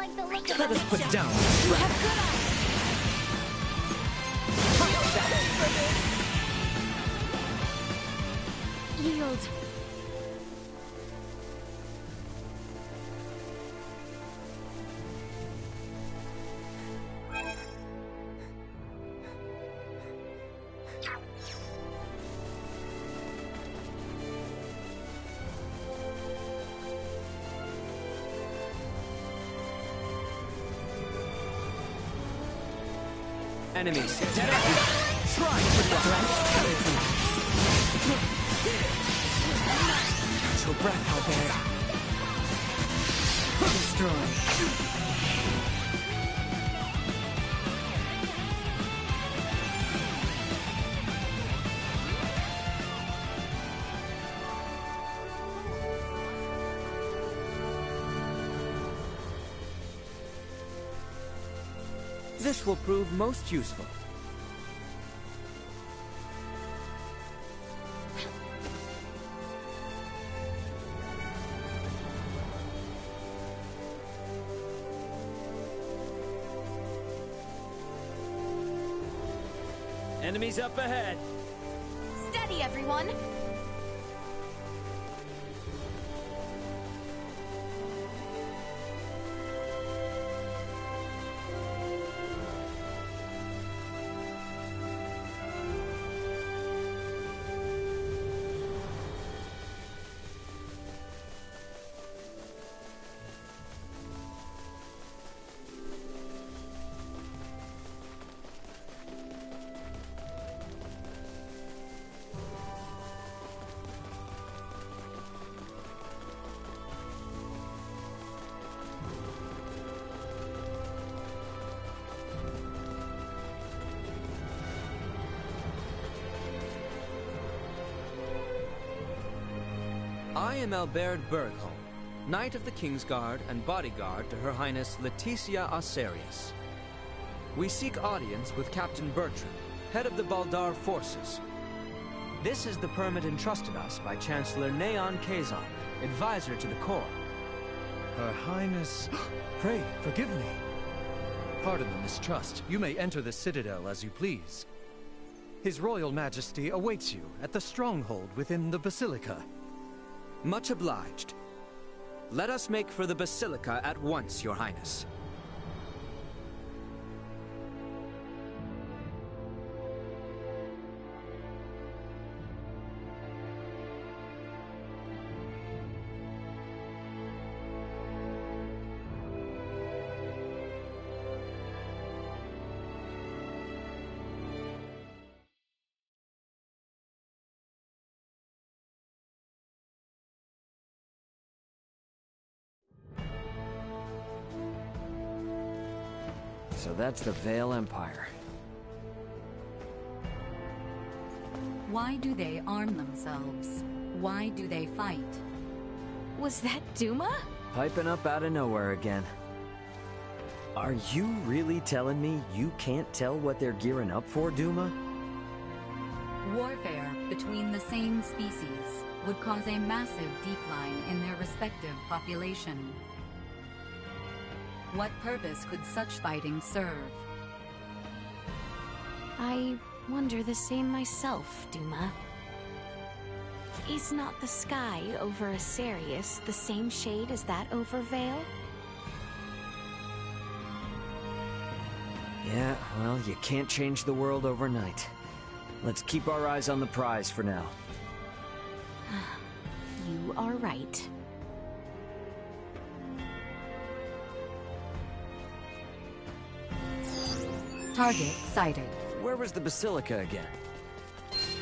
like the look of Let them. us put down. You have good eyes. Yield. Enemies. Try to catch your breath, Albert. Destroy. This will prove most useful. Enemies up ahead. Steady, everyone! I am Albert Bergholm, Knight of the Kingsguard and bodyguard to Her Highness Leticia Osarius. We seek audience with Captain Bertrand, head of the Baldar forces. This is the permit entrusted us by Chancellor Neon Kazon, advisor to the Corps. Her Highness... Pray, forgive me. Pardon the mistrust. You may enter the Citadel as you please. His Royal Majesty awaits you at the stronghold within the Basilica. Much obliged. Let us make for the Basilica at once, Your Highness. So that's the Vale Empire. Why do they arm themselves? Why do they fight? Was that Duma? Piping up out of nowhere again. Are you really telling me you can't tell what they're gearing up for, Duma? Warfare between the same species would cause a massive decline in their respective population. What purpose could such fighting serve? I wonder the same myself, Duma. Is not the sky over Asarius the same shade as that over Vale? Yeah, well, you can't change the world overnight. Let's keep our eyes on the prize for now. You are right. Target sighted. Where was the Basilica again?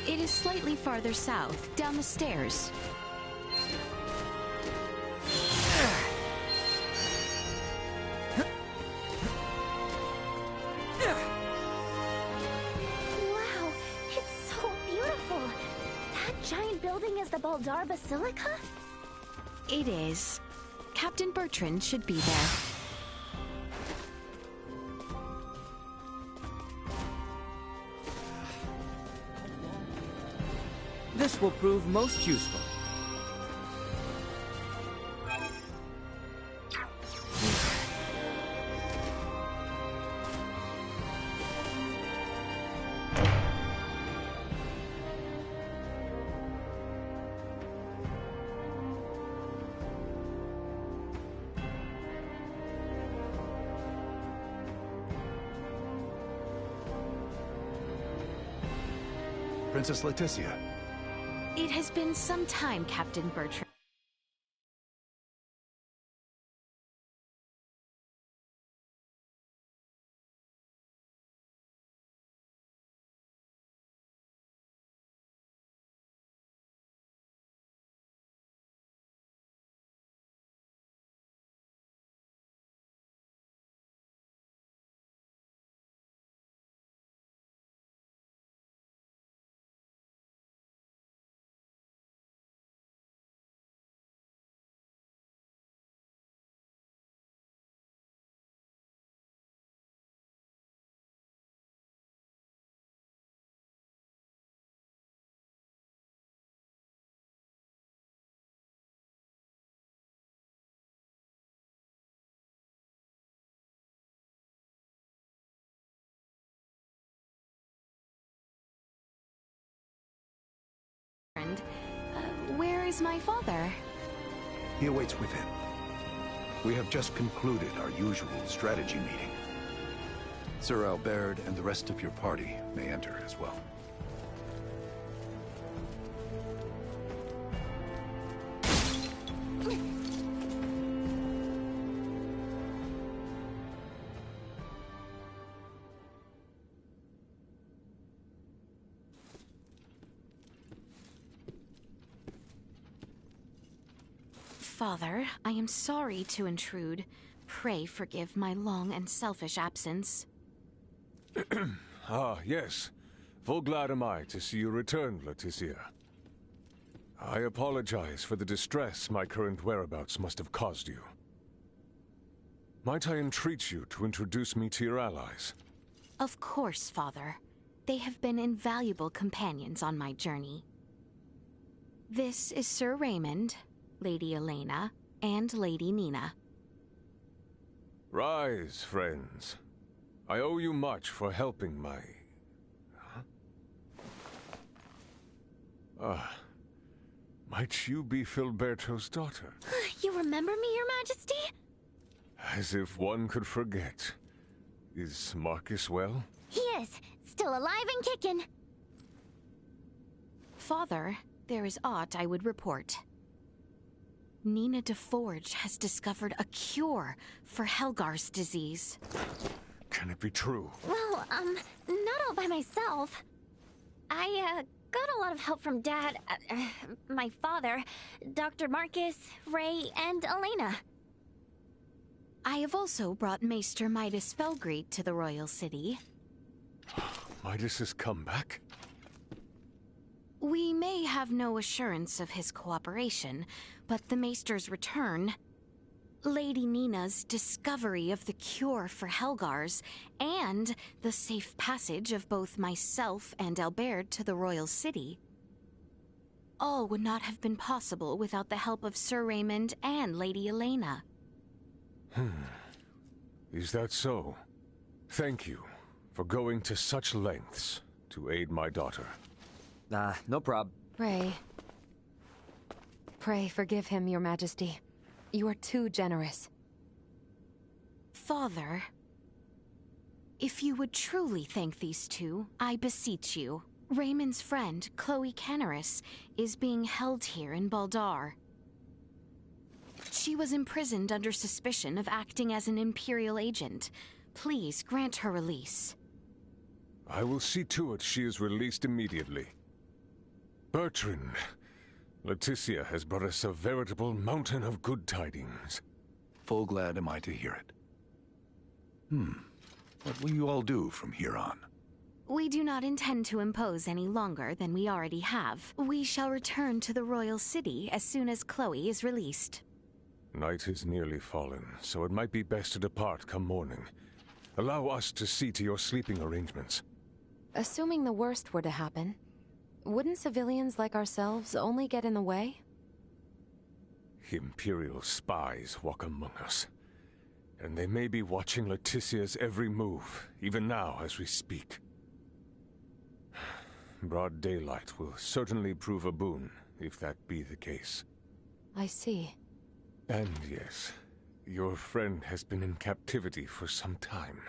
It is slightly farther south, down the stairs. Wow, it's so beautiful. That giant building is the Baldar Basilica? It is. Captain Bertrand should be there. This will prove most useful. Princess Leticia. It has been some time, Captain Bertrand. Where is my father? He awaits within. We have just concluded our usual strategy meeting. Sir Albert and the rest of your party may enter as well. Father, I am sorry to intrude. Pray forgive my long and selfish absence. Ah, yes. Full glad am I to see you return, Leticia. I apologize for the distress my current whereabouts must have caused you. Might I entreat you to introduce me to your allies? Of course, Father. They have been invaluable companions on my journey. This is Sir Raymond, Lady Elena, and Lady Nina. Rise, friends. I owe you much for helping my... might you be Filberto's daughter? You remember me, Your Majesty? As if one could forget. Is Marcus well? He is. Still alive and kicking. Father, there is aught I would report. Nina DeForge has discovered a cure for Helgar's disease. Can it be true? Well, not all by myself. I, got a lot of help from Dad, my father, Dr. Marcus, Ray, and Elena. I have also brought Maester Midas Felgreed to the Royal City. Midas has come back? We may have no assurance of his cooperation, but the Maester's return, Lady Nina's discovery of the cure for Helgar's, and the safe passage of both myself and Albert to the Royal City, all would not have been possible without the help of Sir Raymond and Lady Elena. Is that so? Thank you for going to such lengths to aid my daughter. No prob. Ray. Pray forgive him, Your Majesty. You are too generous. Father, if you would truly thank these two, I beseech you. Raymond's friend, Chloe Canaris, is being held here in Baldar. She was imprisoned under suspicion of acting as an Imperial agent. Please grant her release. I will see to it she is released immediately. Bertrand, Leticia has brought us a veritable mountain of good tidings. Full glad am I to hear it. What will you all do from here on? We do not intend to impose any longer than we already have. We shall return to the Royal City as soon as Chloe is released. Night is nearly fallen, so it might be best to depart come morning. Allow us to see to your sleeping arrangements. Assuming the worst were to happen, wouldn't civilians like ourselves only get in the way? Imperial spies walk among us. And they may be watching Leticia's every move, even now as we speak. Broad daylight will certainly prove a boon, if that be the case. I see. And yes, your friend has been in captivity for some time.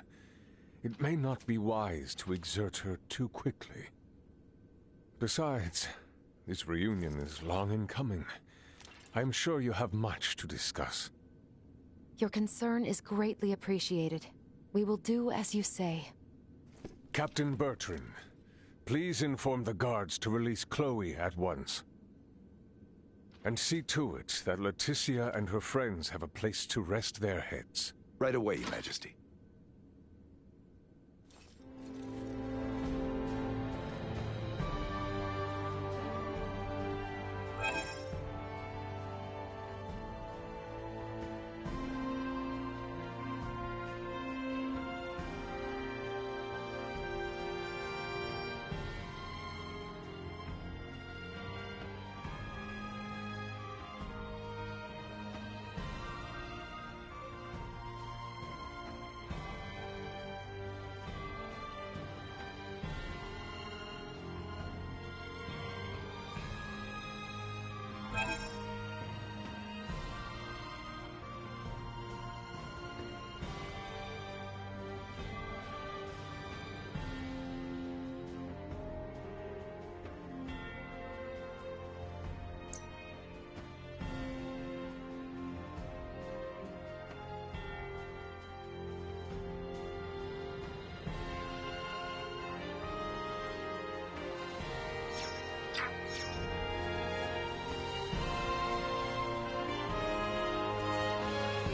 It may not be wise to exert her too quickly. Besides, this reunion is long in coming. I'm sure you have much to discuss. Your concern is greatly appreciated. We will do as you say. Captain Bertrand, please inform the guards to release Chloe at once. And see to it that Leticia and her friends have a place to rest their heads. Right away, Your Majesty.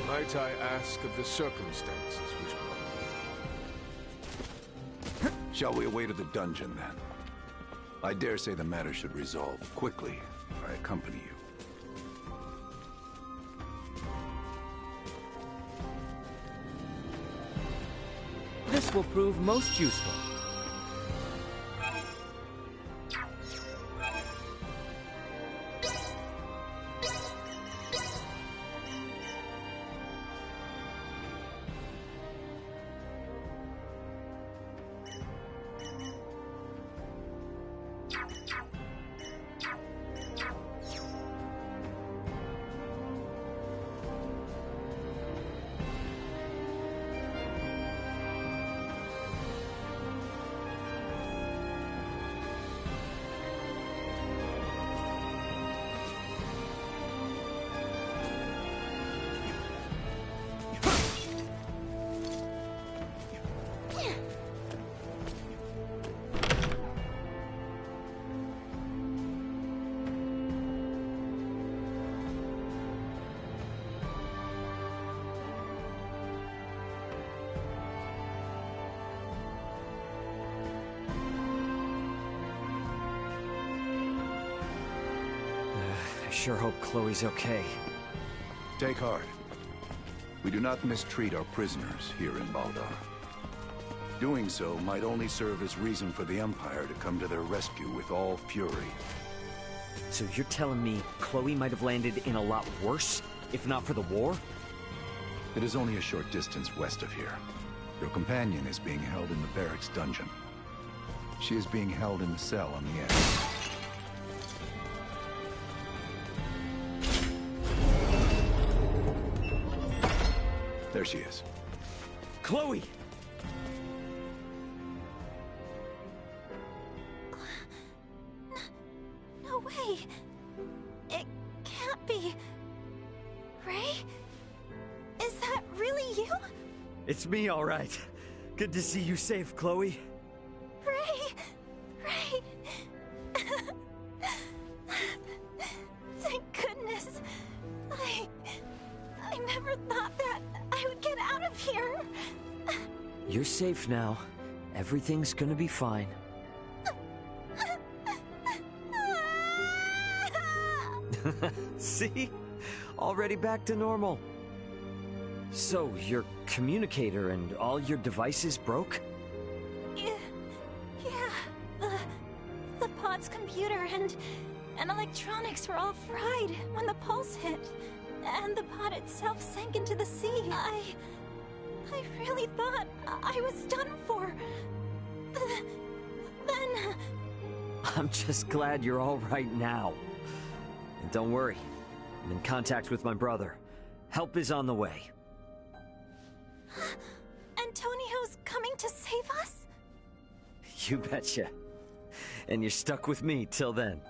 Might I ask of the circumstances which brought you? Shall we away to the dungeon, then? I dare say the matter should resolve quickly if I accompany you. This will prove most useful. I sure hope Chloe's okay. Take heart. We do not mistreat our prisoners here in Baldar. Doing so might only serve as reason for the Empire to come to their rescue with all fury. So you're telling me Chloe might have landed in a lot worse, if not for the war? It is only a short distance west of here. Your companion is being held in the barracks dungeon. She is being held in the cell on the edge. There she is. Chloe! No way. It can't be. Ray? Is that really you? It's me, all right. Good to see you safe, Chloe. Ray! Thank goodness. I never thought that I would get out of here. You're safe now. Everything's gonna be fine. See? Already back to normal. So, your communicator and all your devices broke? Yeah. The pod's computer and electronics were all fried when the pulse hit. And the pod itself sank into the sea. I really thought I was done for. Then... I'm just glad you're all right now. And don't worry, I'm in contact with my brother. Help is on the way. Antonio's coming to save us? You betcha. And you're stuck with me till then.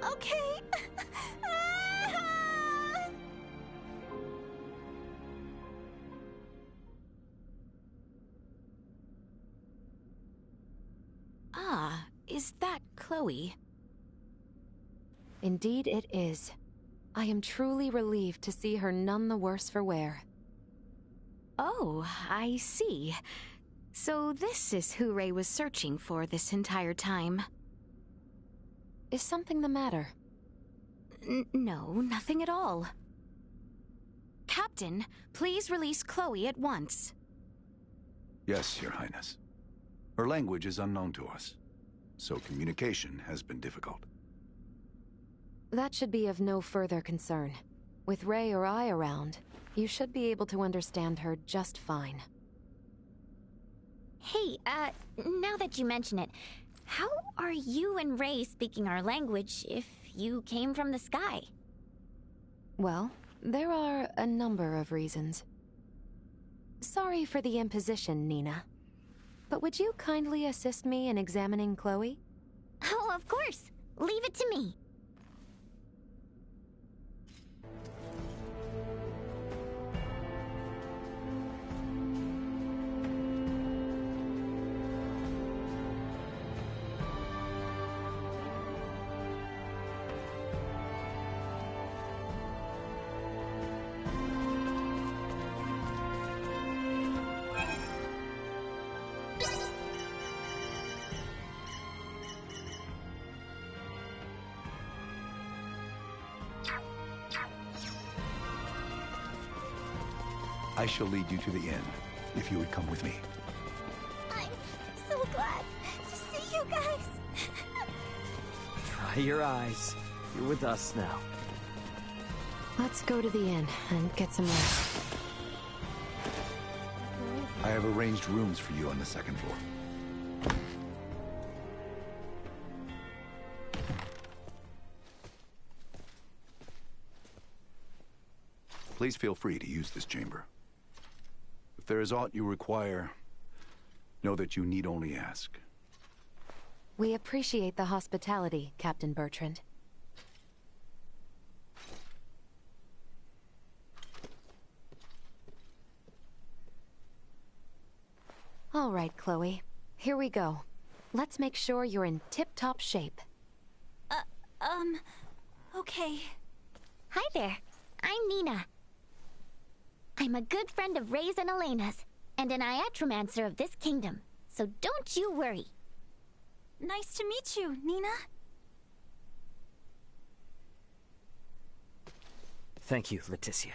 Okay. Ah, is that Chloe? Indeed it is. I am truly relieved to see her none the worse for wear. Oh, I see. So this is who Ray was searching for this entire time. Is something the matter? No, nothing at all. Captain, please release Chloe at once. Yes, Your Highness. Her language is unknown to us, so communication has been difficult. That should be of no further concern. With Ray or I around, you should be able to understand her just fine. Hey, now that you mention it, how are you and Ray speaking our language if you came from the sky? Well, there are a number of reasons. Sorry for the imposition, Nina. But would you kindly assist me in examining Chloe? Oh, of course. Leave it to me. I shall lead you to the inn, if you would come with me. I'm so glad to see you guys. Dry your eyes. You're with us now. Let's go to the inn and get some rest. I have arranged rooms for you on the second floor. Please feel free to use this chamber. If there is aught you require, know that you need only ask. We appreciate the hospitality, Captain Bertrand. All right, Chloe. Here we go. Let's make sure you're in tip-top shape. Okay. Hi there. I'm Nina. I'm a good friend of Ray's and Elena's, and an iatromancer of this kingdom, so don't you worry. Nice to meet you, Nina. Thank you, Leticia.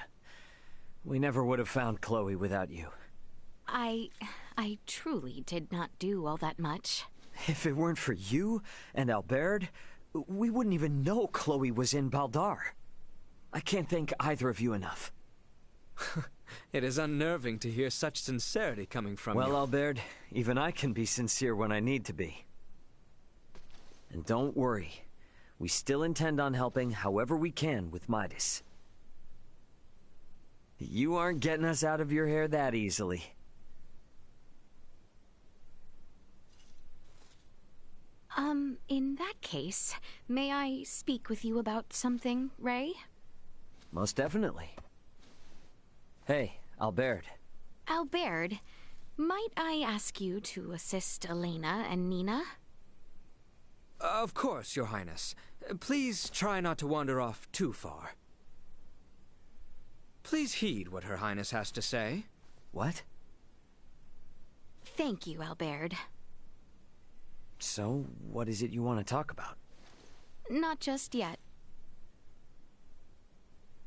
We never would have found Chloe without you. I truly did not do all that much. If it weren't for you and Albert, we wouldn't even know Chloe was in Baldar. I can't thank either of you enough. It is unnerving to hear such sincerity coming from you. Well, Albert, even I can be sincere when I need to be. And don't worry, we still intend on helping however we can with Midas. You aren't getting us out of your hair that easily. In that case, may I speak with you about something, Ray? Most definitely. Hey, Albert. Albert, might I ask you to assist Elena and Nina? Of course, Your Highness. Please try not to wander off too far. Please heed what Her Highness has to say. What? Thank you, Albert. So, what is it you want to talk about? Not just yet.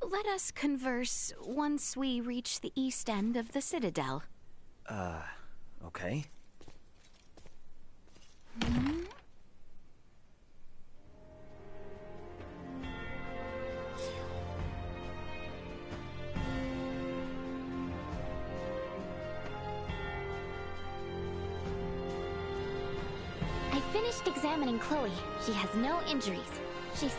Let us converse once we reach the east end of the Citadel. Okay. I finished examining Chloe. She has no injuries. She's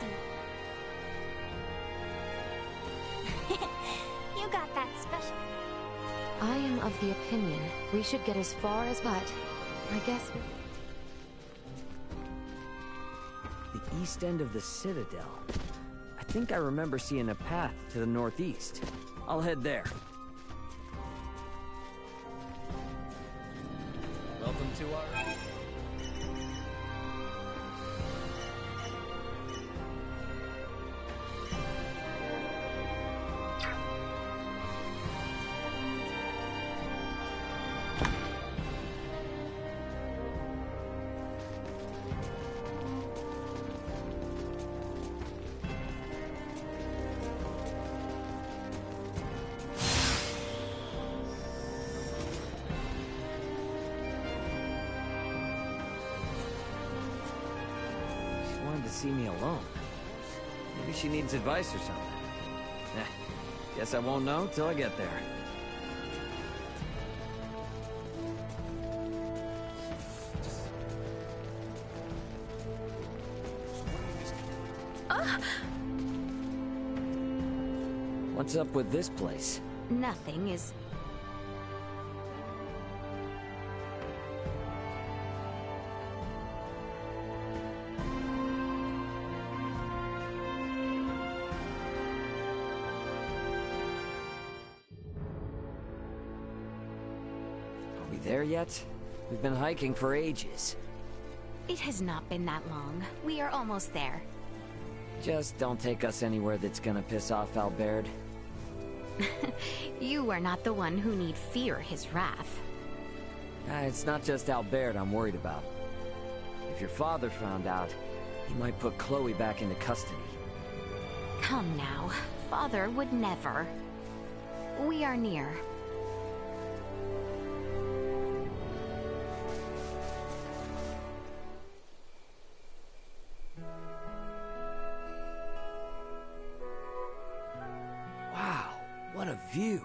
You got that special. I am of the opinion we should get as far as but I guess east end of the Citadel. I think I remember seeing a path to the northeast. I'll head there. Welcome to our... To see me alone. Maybe she needs advice or something. Guess I won't know till I get there. What's up with this place? Nothing is... There yet? We've been hiking for ages. It has not been that long. We are almost there. Just don't take us anywhere that's gonna piss off Albert. You are not the one who need fear his wrath. It's not just Albert I'm worried about. If your father found out, he might put Chloe back into custody. Come now. Father would never. We are near. What a view.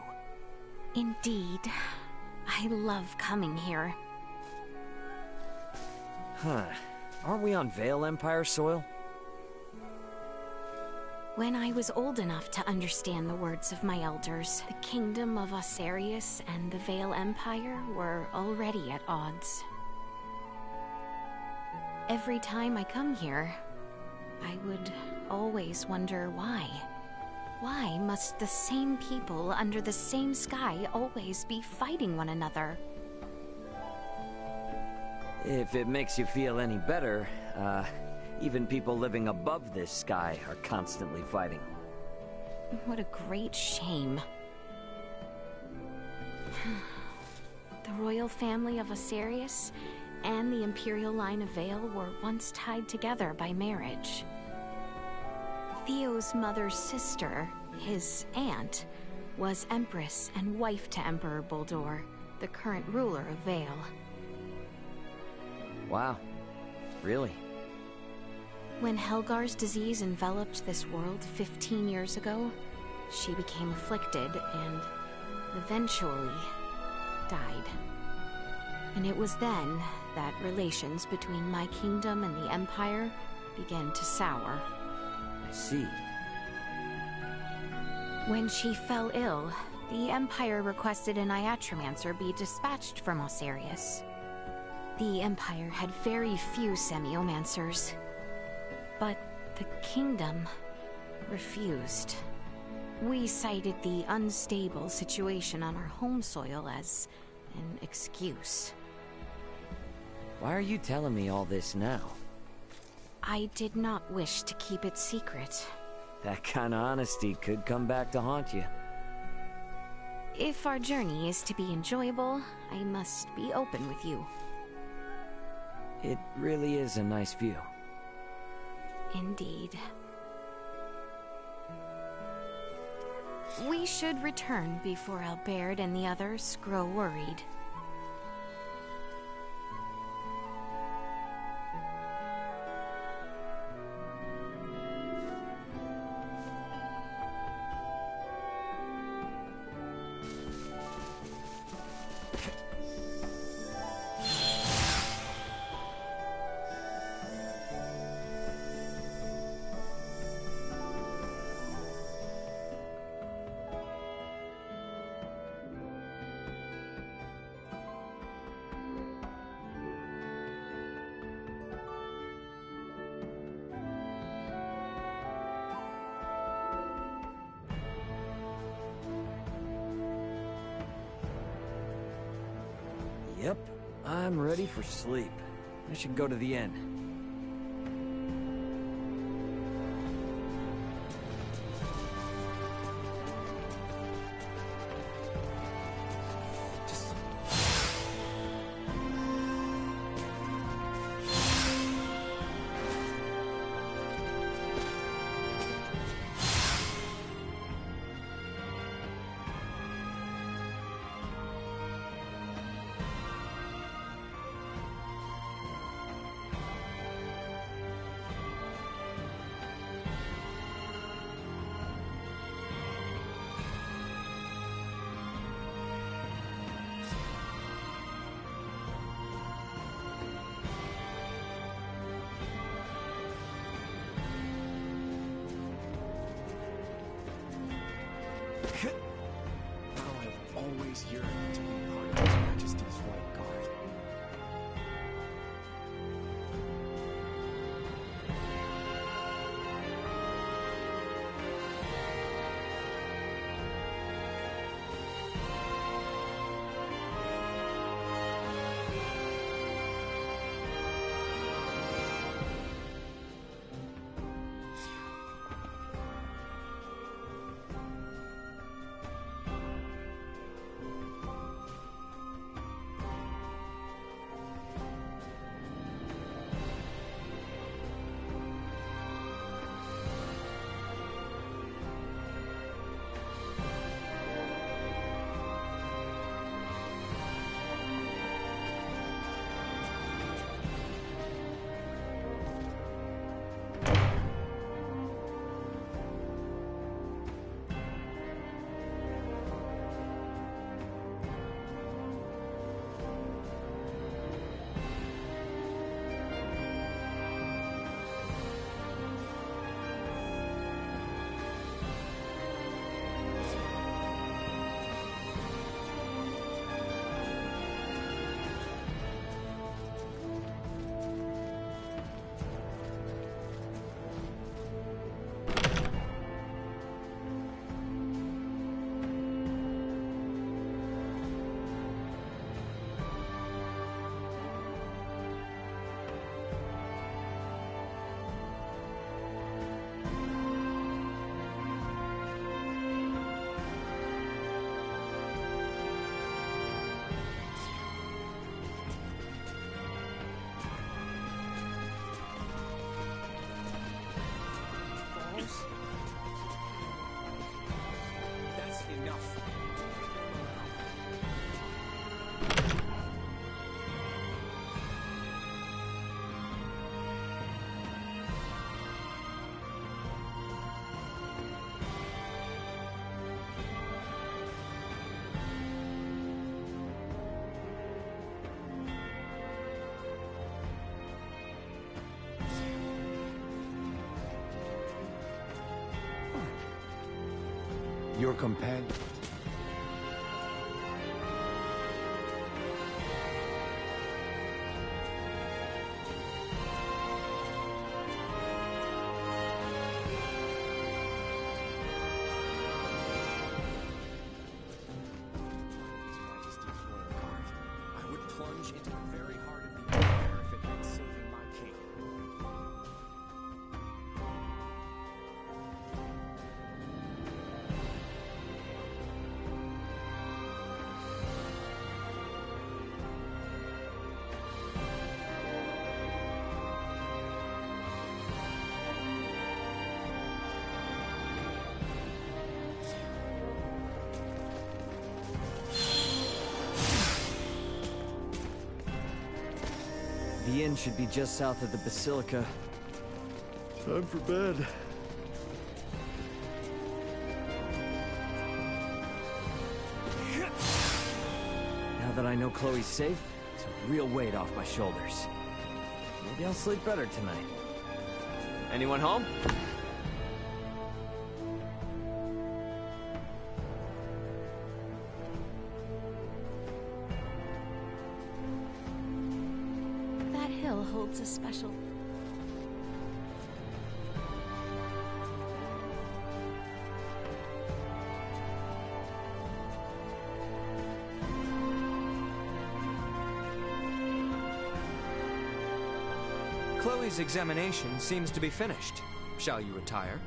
Indeed. I love coming here. Huh. Aren't we on Vale Empire soil? When I was old enough to understand the words of my elders, the kingdom of Osarius and the Vale Empire were already at odds. Every time I come here, I would always wonder why. Why must the same people under the same sky always be fighting one another? If it makes you feel any better, even people living above this sky are constantly fighting. What a great shame. The royal family of Osarius and the imperial line of Vale were once tied together by marriage. Theo's mother's sister, his aunt, was Empress and wife to Emperor Boldor, the current ruler of Vale. Wow. Really? When Helgar's disease enveloped this world 15 years ago, she became afflicted and eventually died. And it was then that relations between my kingdom and the Empire began to sour. I see. When she fell ill, the Empire requested an Iatromancer be dispatched from Osarius. The Empire had very few Semiomancers, but the kingdom refused. We cited the unstable situation on our home soil as an excuse. Why are you telling me all this now? I did not wish to keep it secret. That kind of honesty could come back to haunt you. If our journey is to be enjoyable, I must be open with you. It really is a nice view. Indeed. We should return before Albert and the others grow worried. Yep, I'm ready for sleep. I should go to the inn. How I've always yearned to be part of His Majesty's Royal Guard. That's enough. Your companion... I would plunge into the very heart of the Empire if it meant saving my king. The inn should be just south of the Basilica. Time for bed. Now that I know Chloe's safe, it's a real weight off my shoulders. Maybe I'll sleep better tonight. Anyone home? That hill holds a special... Chloe's examination seems to be finished. Shall you retire?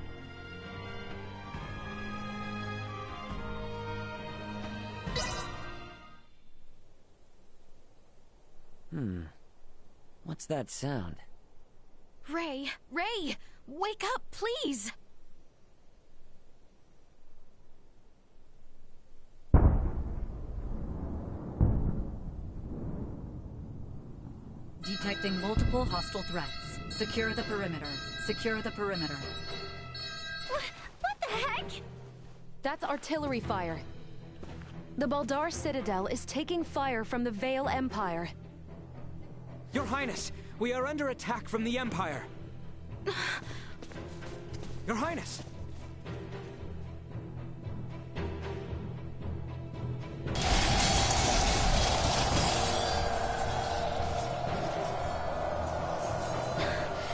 What's that sound? Ray! Ray! Wake up, please! Detecting multiple hostile threats. Secure the perimeter. Secure the perimeter. What the heck? That's artillery fire. The Baldar Citadel is taking fire from the Vale Empire. Your Highness, we are under attack from the Empire. Your Highness!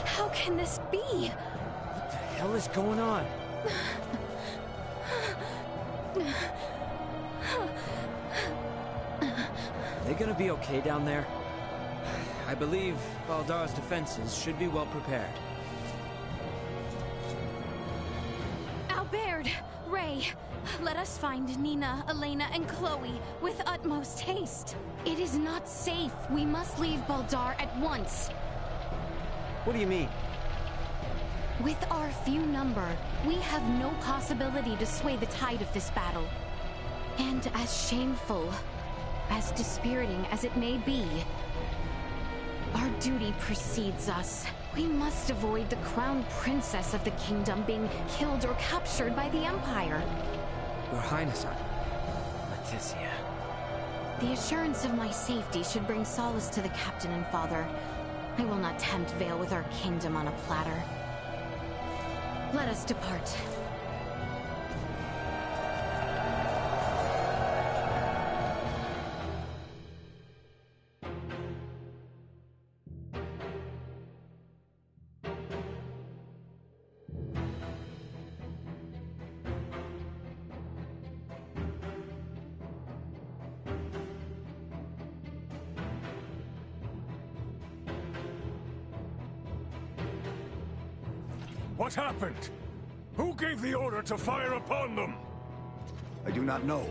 How can this be? What the hell is going on? Are they gonna be okay down there? I believe Baldar's defenses should be well prepared. Albert! Ray! Let us find Nina, Elena, and Chloe with utmost haste. It is not safe. We must leave Baldar at once. What do you mean? With our few number, we have no possibility to sway the tide of this battle. And as shameful, as dispiriting as it may be, our duty precedes us. We must avoid the crown princess of the kingdom being killed or captured by the Empire. Your Highness, Leticia. The assurance of my safety should bring solace to the captain and father. I will not tempt Vale with our kingdom on a platter. Let us depart. What happened? Who gave the order to fire upon them? I do not know.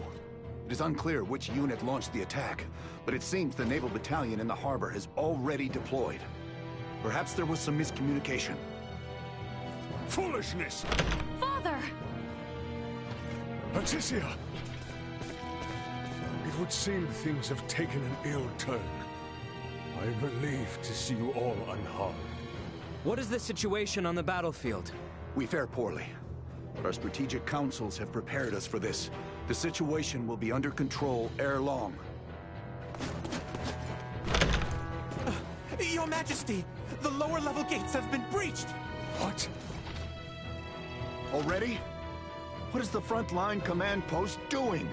It is unclear which unit launched the attack, but it seems the naval battalion in the harbor has already deployed. Perhaps there was some miscommunication. Foolishness! Father! Leticia! It would seem things have taken an ill turn. I am relieved to see you all unharmed. what is the situation on the battlefield? We fare poorly, but our strategic councils have prepared us for this. The situation will be under control ere long. Your Majesty, the lower level gates have been breached! What? Already? What is the front-line command post doing?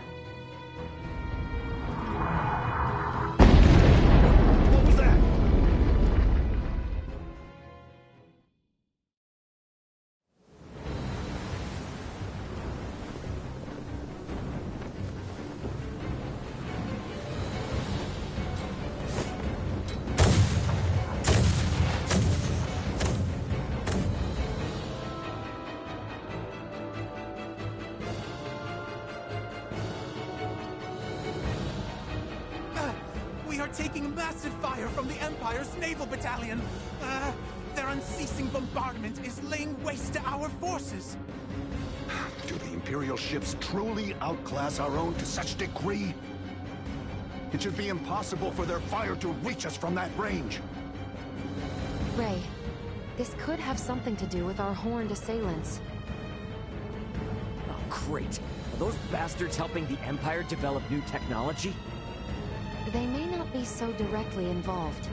What was that? We are taking massive fire from the Empire's naval battalion. Their unceasing bombardment is laying waste to our forces. Do the Imperial ships truly outclass our own to such degree? It should be impossible for their fire to reach us from that range. Ray, this could have something to do with our horned assailants. Oh, great. Are those bastards helping the Empire develop new technology? They may not be so directly involved.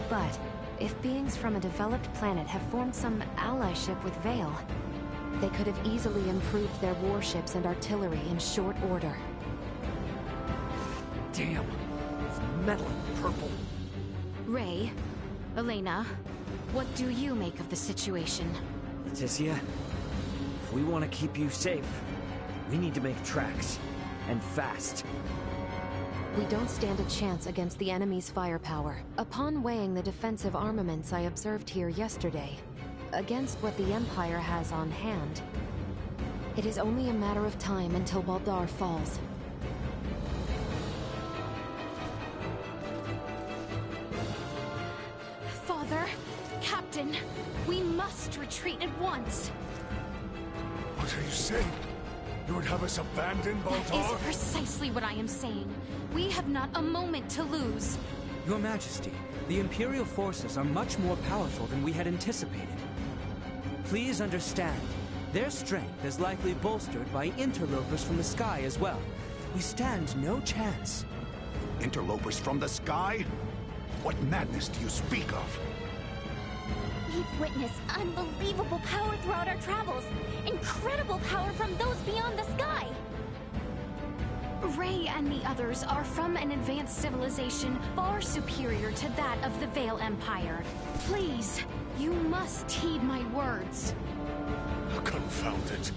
But if beings from a developed planet have formed some allyship with Vale, they could have easily improved their warships and artillery in short order. Damn. It's metal and purple. Ray, Elena, what do you make of the situation? Leticia, if we want to keep you safe, we need to make tracks. And fast. We don't stand a chance against the enemy's firepower. Upon weighing the defensive armaments I observed here yesterday, against what the Empire has on hand, it is only a matter of time until Baldar falls. Father, Captain, we must retreat at once. What are you saying? You would have us abandon That Baldar? is precisely what I am saying. We have not a moment to lose. Your Majesty, the Imperial forces are much more powerful than we had anticipated. Please understand, their strength is likely bolstered by interlopers from the sky as well. We stand no chance. Interlopers from the sky? What madness do you speak of? We've witnessed unbelievable power throughout our travels. Incredible power from those beyond the sky. Rey and the others are from an advanced civilization far superior to that of the Vale Empire. Please, you must heed my words. Confound it.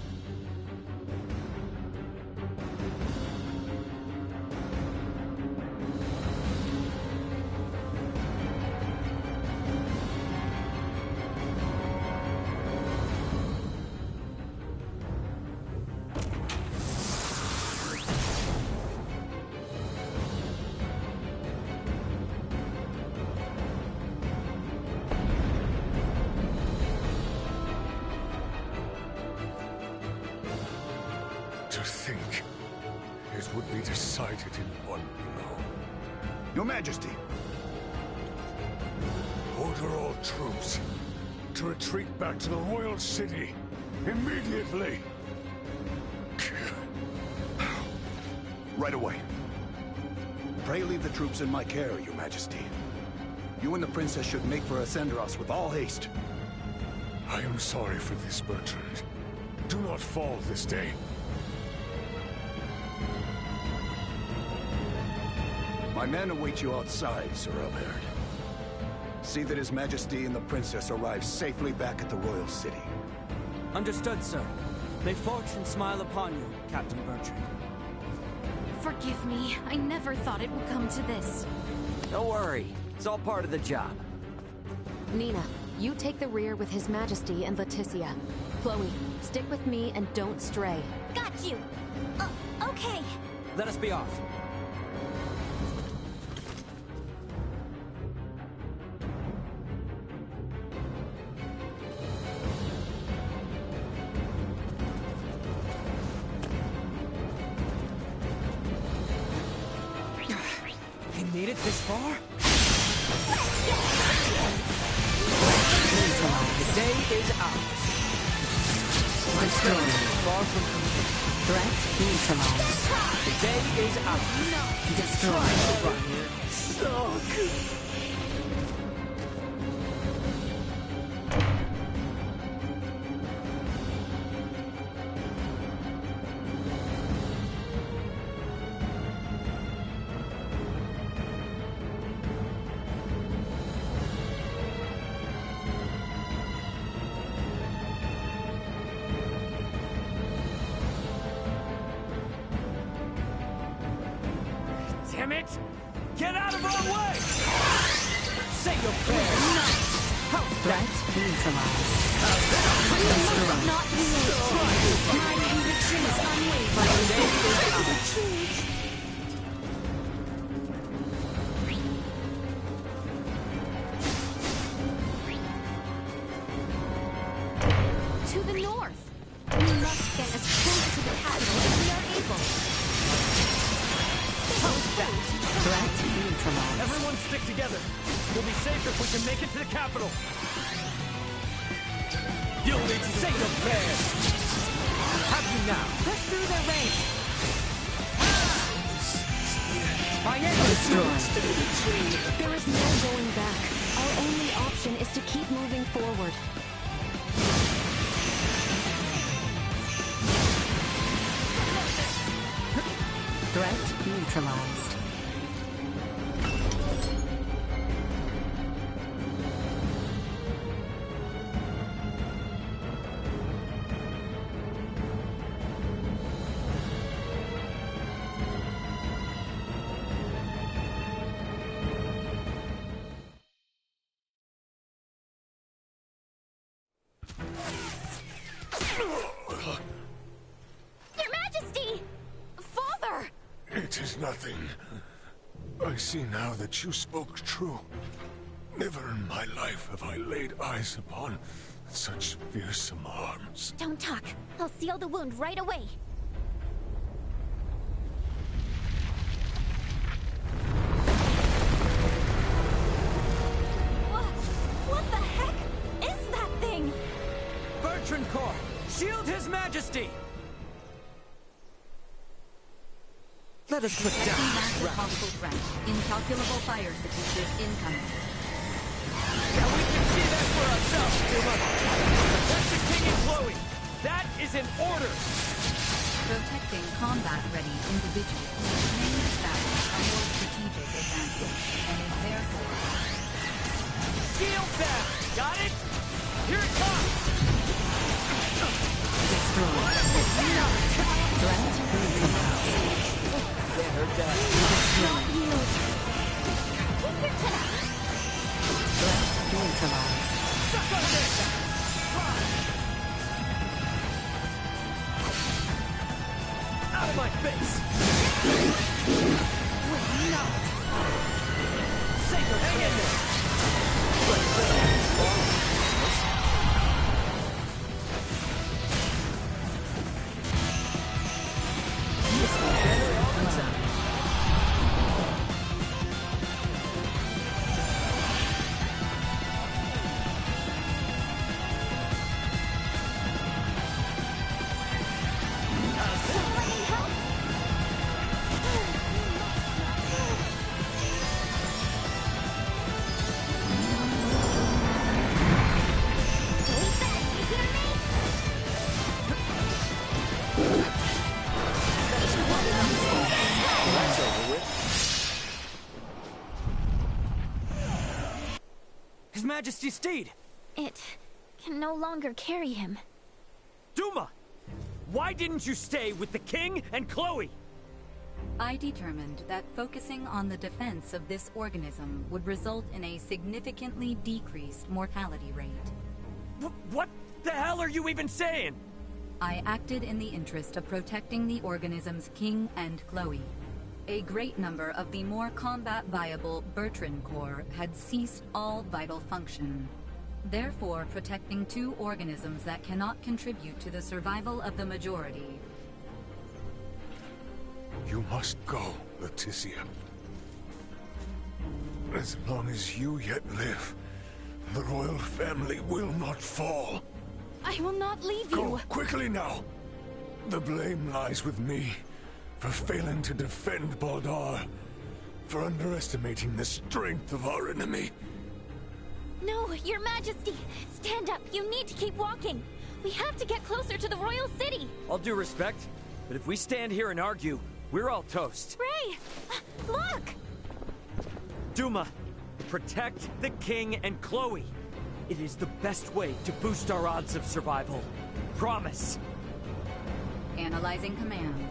To think it would be decided in one blow. Your Majesty! Order all troops to retreat back to the Royal City immediately. Right away. Pray leave the troops in my care, Your Majesty. You and the Princess should make for Ascenderos with all haste. I am sorry for this, Bertrand. Do not fall this day. My men await you outside, Sir Albert. See that His Majesty and the Princess arrive safely back at the Royal City. Understood, sir. May fortune smile upon you, Captain Bertrand. Forgive me. I never thought it would come to this. Don't worry. It's all part of the job. Nina, you take the rear with His Majesty and Leticia. Chloe, stick with me and don't stray. Got you. Okay. Let us be off. They made it this far? The day is ours. Destroyed. Far from complete. Threat neutralized. The day is ours. Destroyed. Damn it! Get out of our way! Say your prayers! How Threat neutralized. Destroyed. Not yield. My conviction is unwavering. To the north. We must get as close to the capital as we are able. Threat neutralized. Everyone stick together. We'll be safe if we can make it to the capital. You'll need to say your prayers! Have you now? Push through their ranks. I am Destroyed. There is no going back. Our only option is to keep moving forward. Threat neutralized. It is nothing. I see now that you spoke true. Never in my life have I laid eyes upon such fearsome arms. Don't talk. I'll seal the wound right away. What the heck is that thing? Bertrand Corps, shield His Majesty! Let us put down Massive hostile threat. Incalculable fire signatures incoming. Yeah, we can see that for ourselves, Duma. Protect the King and Chloe. That is an order. Protecting combat-ready individuals may establish a more strategic advantage, and is therefore... Shield them! Got it? Here it comes! Destroy. Threat neutralized. Get her down. Don't yield. Keep your chin up. Threat neutralized. Suck on this! Out of my face! Wait, no. Saker, hang in there! His Majesty's steed! It can no longer carry him. Duma! Why didn't you stay with the King and Chloe? I determined that focusing on the defense of this organism would result in a significantly decreased mortality rate. What the hell are you even saying? I acted in the interest of protecting the organism's King and Chloe. A great number of the more combat-viable Bertrand Corps had ceased all vital function. Therefore, protecting two organisms that cannot contribute to the survival of the majority. You must go, Leticia. As long as you yet live, the royal family will not fall. I will not leave you. Go quickly now. The blame lies with me for failing to defend Baldar, for underestimating the strength of our enemy. No, Your Majesty! Stand up! You need to keep walking! We have to get closer to the royal city! All due respect, but if we stand here and argue, we're all toast. Ray! Look! Duma, protect the King and Chloe. It is the best way to boost our odds of survival. Promise. Analyzing command.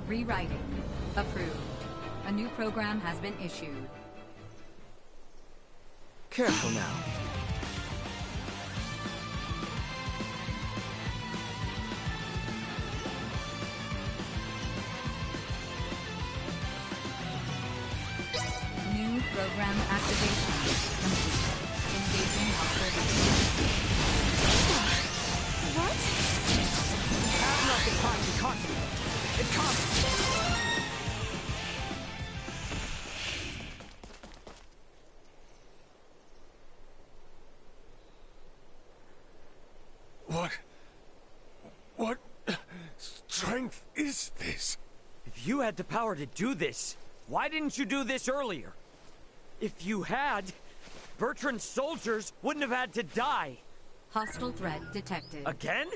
Rewriting. Approved. A new program has been issued. Careful now. New program activation complete. Engaging hostile units. What? Have not the time to contemplate. It comes! What strength is this? If you had the power to do this, why didn't you do this earlier? If you had, Bertrand's soldiers wouldn't have had to die. Hostile threat detected. Again?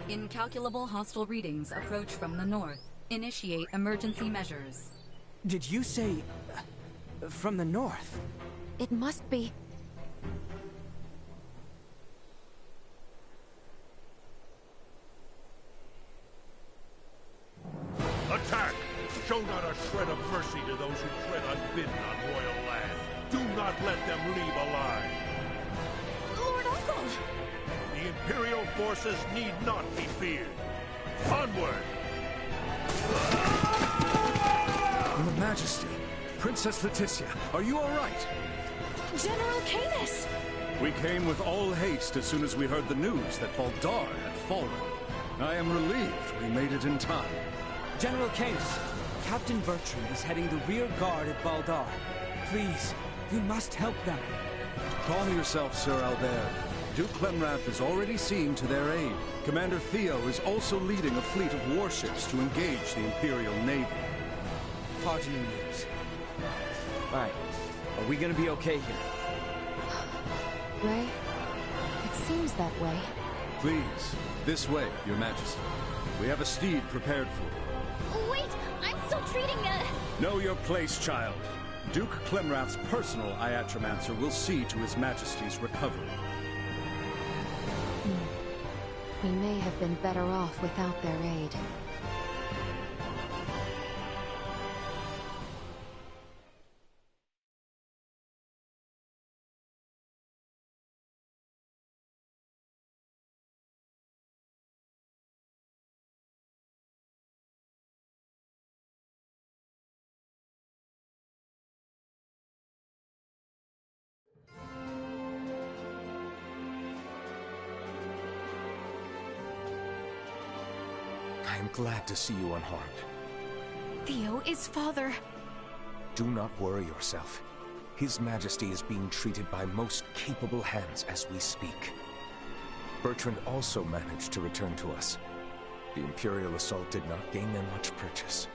Incalculable hostile readings approach from the north. Initiate emergency measures. Did you say... from the north? It must be... Attack! Show not a shred of mercy to those who tread unbidden on royal land. Do not let them leave alive. Lord Uncle! The Imperial forces need not be feared. Onward! Majesty, Princess Leticia, are you all right? General Canis! We came with all haste as soon as we heard the news that Baldar had fallen. I am relieved we made it in time. General Canis, Captain Bertrand is heading the rear guard at Baldar. Please, you must help them. Calm yourself, Sir Albert. Duke Clemrath is already seeing to their aid. Commander Theo is also leading a fleet of warships to engage the Imperial Navy. Heartening news. Alright, are we gonna be okay here? Ray, it seems that way. Please, this way, Your Majesty. We have a steed prepared for you. Wait! I'm still treating Know your place, child. Duke Clemrath's personal Iatromancer will see to His Majesty's recovery. We may have been better off without their aid. I am glad to see you unharmed. Theo is father. Do not worry yourself. His Majesty is being treated by most capable hands as we speak. Bertrand also managed to return to us. The Imperial assault did not gain them much purchase.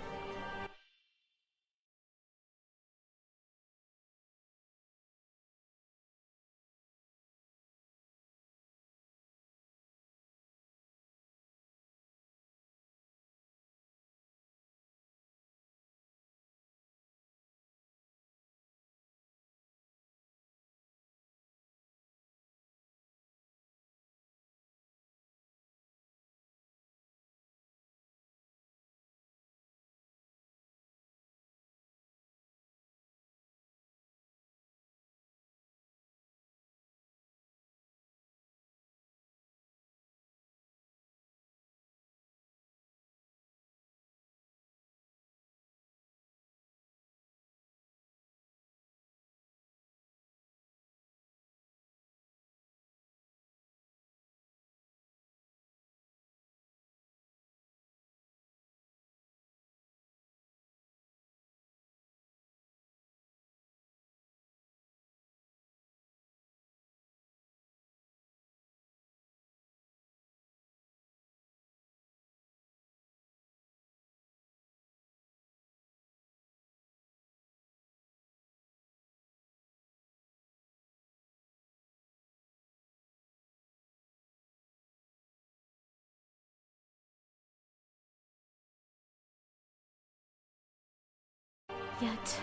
Yet,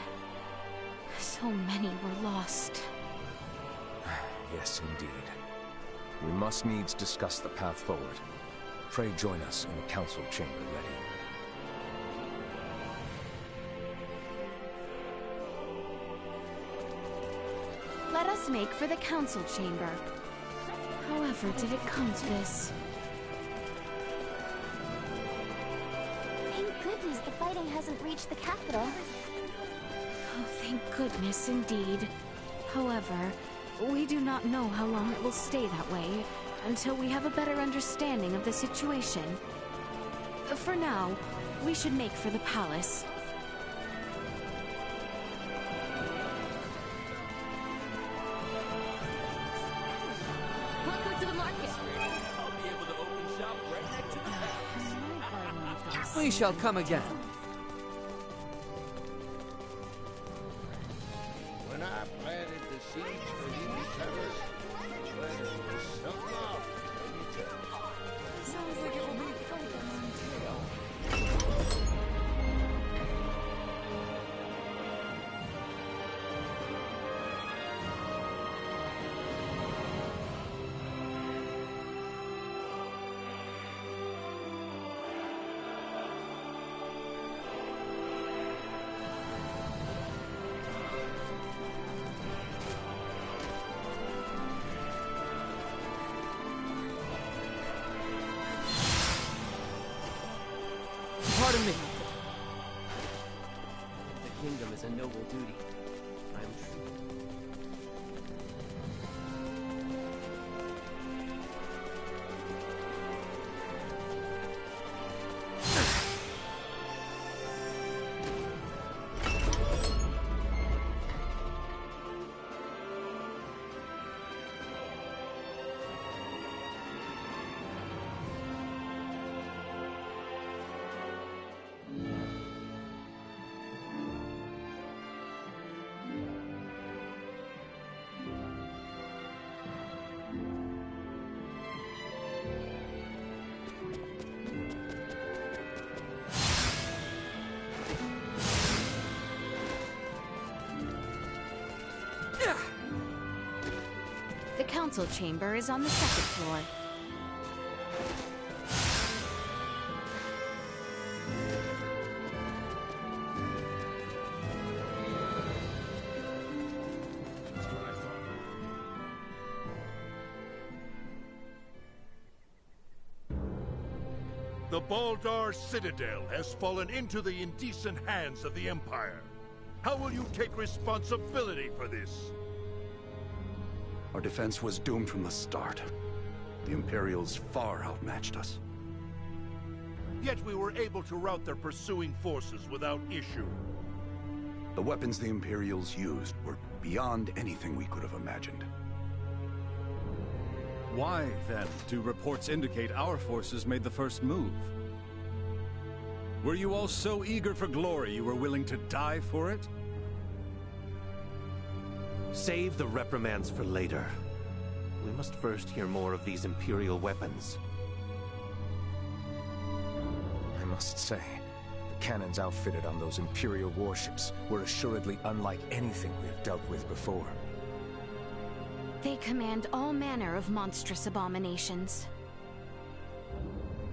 so many were lost. Yes, indeed. We must needs discuss the path forward. Pray join us in the council chamber ready. Let us make for the council chamber. However, did it come to this? Thank goodness the fighting hasn't reached the capital. Oh, thank goodness, indeed. However, we do not know how long it will stay that way until we have a better understanding of the situation. For now, we should make for the palace. Welcome to the market. I'll be able to open shop right next to the palace. We shall come again. When I planted the seeds for you fellas, well, it was something off, let me tell you. Sounds like it will be fun. Pardon me. kingdom is a noble duty. I am true. The council chamber is on the second floor. The Baldar Citadel has fallen into the indecent hands of the Empire. How will you take responsibility for this? Our defense was doomed from the start. The Imperials far outmatched us. Yet we were able to rout their pursuing forces without issue. The weapons the Imperials used were beyond anything we could have imagined. Why, then, do reports indicate our forces made the first move? Were you all so eager for glory you were willing to die for it? Save the reprimands for later. We must first hear more of these Imperial weapons. I must say, the cannons outfitted on those Imperial warships were assuredly unlike anything we have dealt with before. They command all manner of monstrous abominations.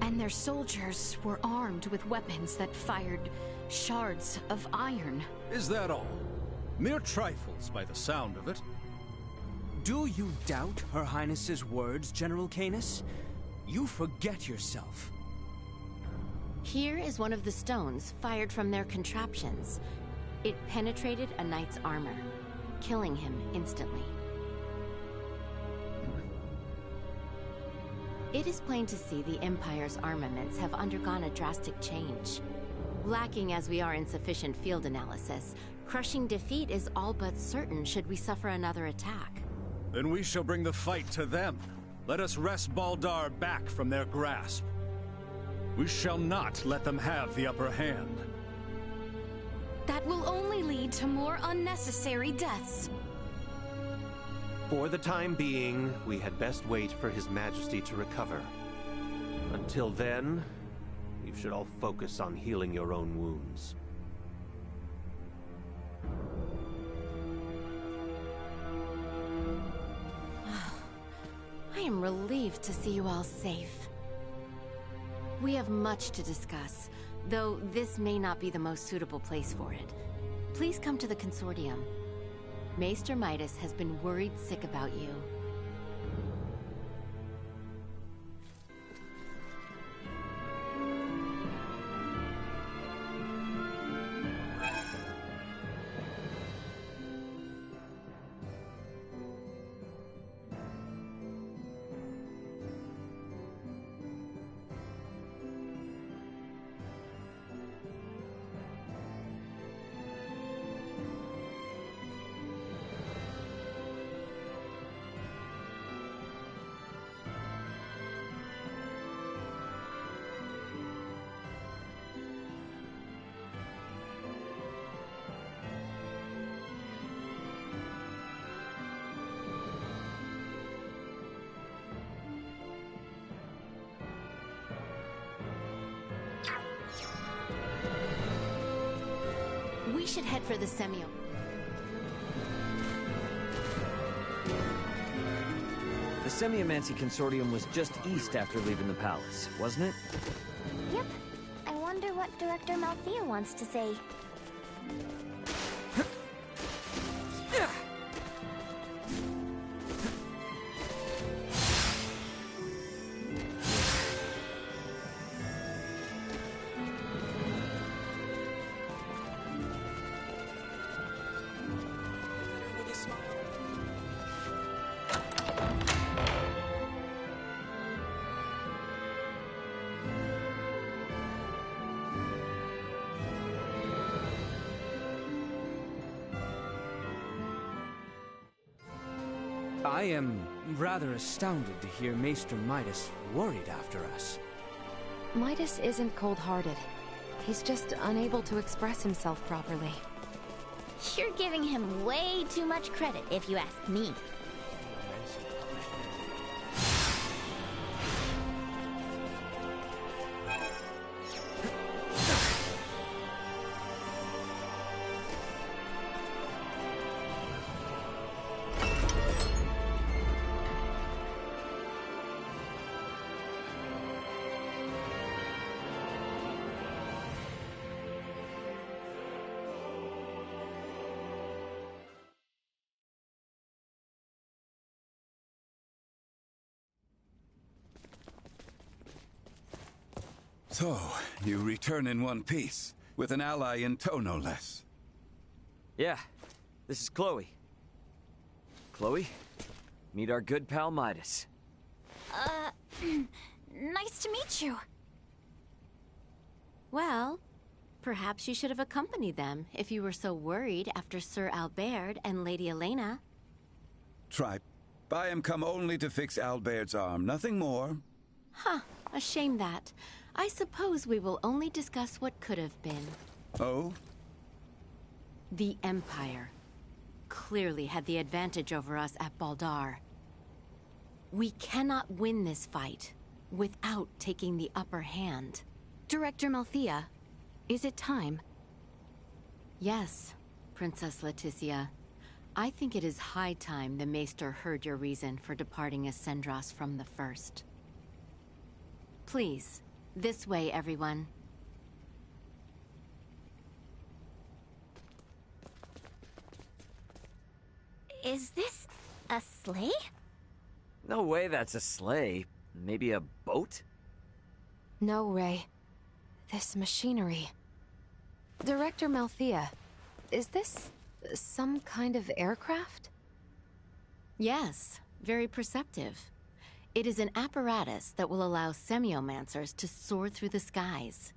And their soldiers were armed with weapons that fired shards of iron. Is that all? Mere trifles by the sound of it. Do you doubt Her Highness's words, General Canis? You forget yourself. Here is one of the stones fired from their contraptions. It penetrated a knight's armor, killing him instantly. It is plain to see the Empire's armaments have undergone a drastic change. Lacking as we are in sufficient field analysis, crushing defeat is all but certain should we suffer another attack. Then we shall bring the fight to them. Let us wrest Baldar back from their grasp. We shall not let them have the upper hand. That will only lead to more unnecessary deaths. For the time being, we had best wait for His Majesty to recover. Until then, you should all focus on healing your own wounds. I am relieved to see you all safe. We have much to discuss, though this may not be the most suitable place for it. Please come to the Consortium. Maester Midas has been worried sick about you. We should head for the Semio. The Semiomancy Consortium was just east after leaving the palace, wasn't it? Yep. I wonder what Director Malthea wants to say. I am rather astounded to hear Maester Midas worried after us. Midas isn't cold-hearted. He's just unable to express himself properly. You're giving him way too much credit, if you ask me. So, you return in one piece, with an ally in tow no less. Yeah, this is Chloe. Chloe, meet our good pal Midas. Nice to meet you. Well, perhaps you should have accompanied them if you were so worried after Sir Albert and Lady Elena. Tripe, I am come only to fix Albert's arm, nothing more. Huh, a shame that. I suppose we will only discuss what could have been. Oh? The Empire clearly had the advantage over us at Baldar. We cannot win this fight without taking the upper hand. Director Malthea, is it time? Yes, Princess Leticia. I think it is high time the Maester heard your reason for departing Ascendros from the first. Please, this way, everyone. Is this a sleigh? No way that's a sleigh. Maybe a boat? No, Ray. This machinery. Director Malthea, is this some kind of aircraft? Yes, very perceptive. It is an apparatus that will allow semiomancers to soar through the skies.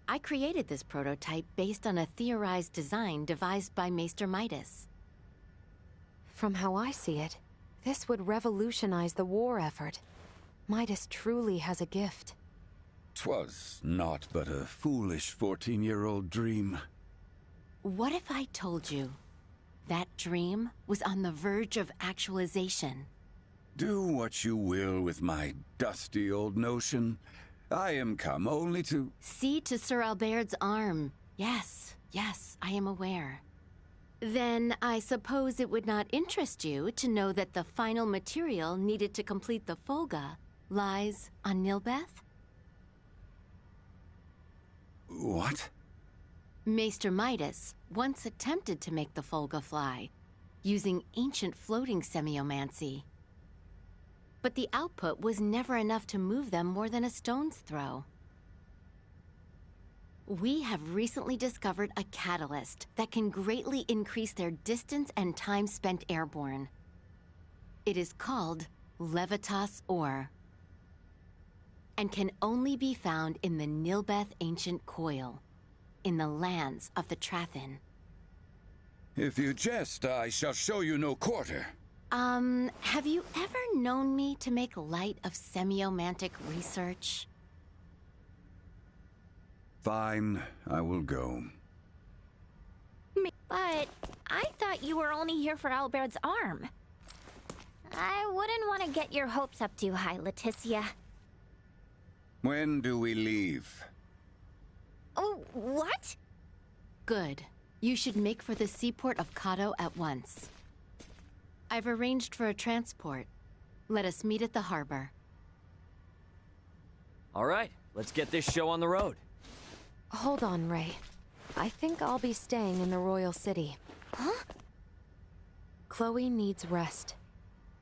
I created this prototype based on a theorized design devised by Maester Midas. From how I see it, this would revolutionize the war effort. Midas truly has a gift. 'Twas naught but a foolish 14-year-old dream. What if I told you that dream was on the verge of actualization? Do what you will with my dusty old notion. I am come only to... See to Sir Albert's arm. Yes, I am aware. Then I suppose it would not interest you to know that the final material needed to complete the Folga lies on Nilbeth? What? Maester Midas once attempted to make the Folga fly, using ancient floating semiomancy. But the output was never enough to move them more than a stone's throw. We have recently discovered a catalyst that can greatly increase their distance and time spent airborne. It is called Levitas Ore, and can only be found in the Nilbeth Ancient Coil, in the lands of the Trathin. If you jest, I shall show you no quarter. Have you ever known me to make light of semiomantic research? Fine, I will go. But I thought you were only here for Albert's arm. I wouldn't want to get your hopes up too high, Leticia. When do we leave? Oh, what? Good. You should make for the seaport of Kato at once. I've arranged for a transport. Let us meet at the harbor. All right, let's get this show on the road. Hold on, Ray. I think I'll be staying in the Royal City. Huh? Chloe needs rest.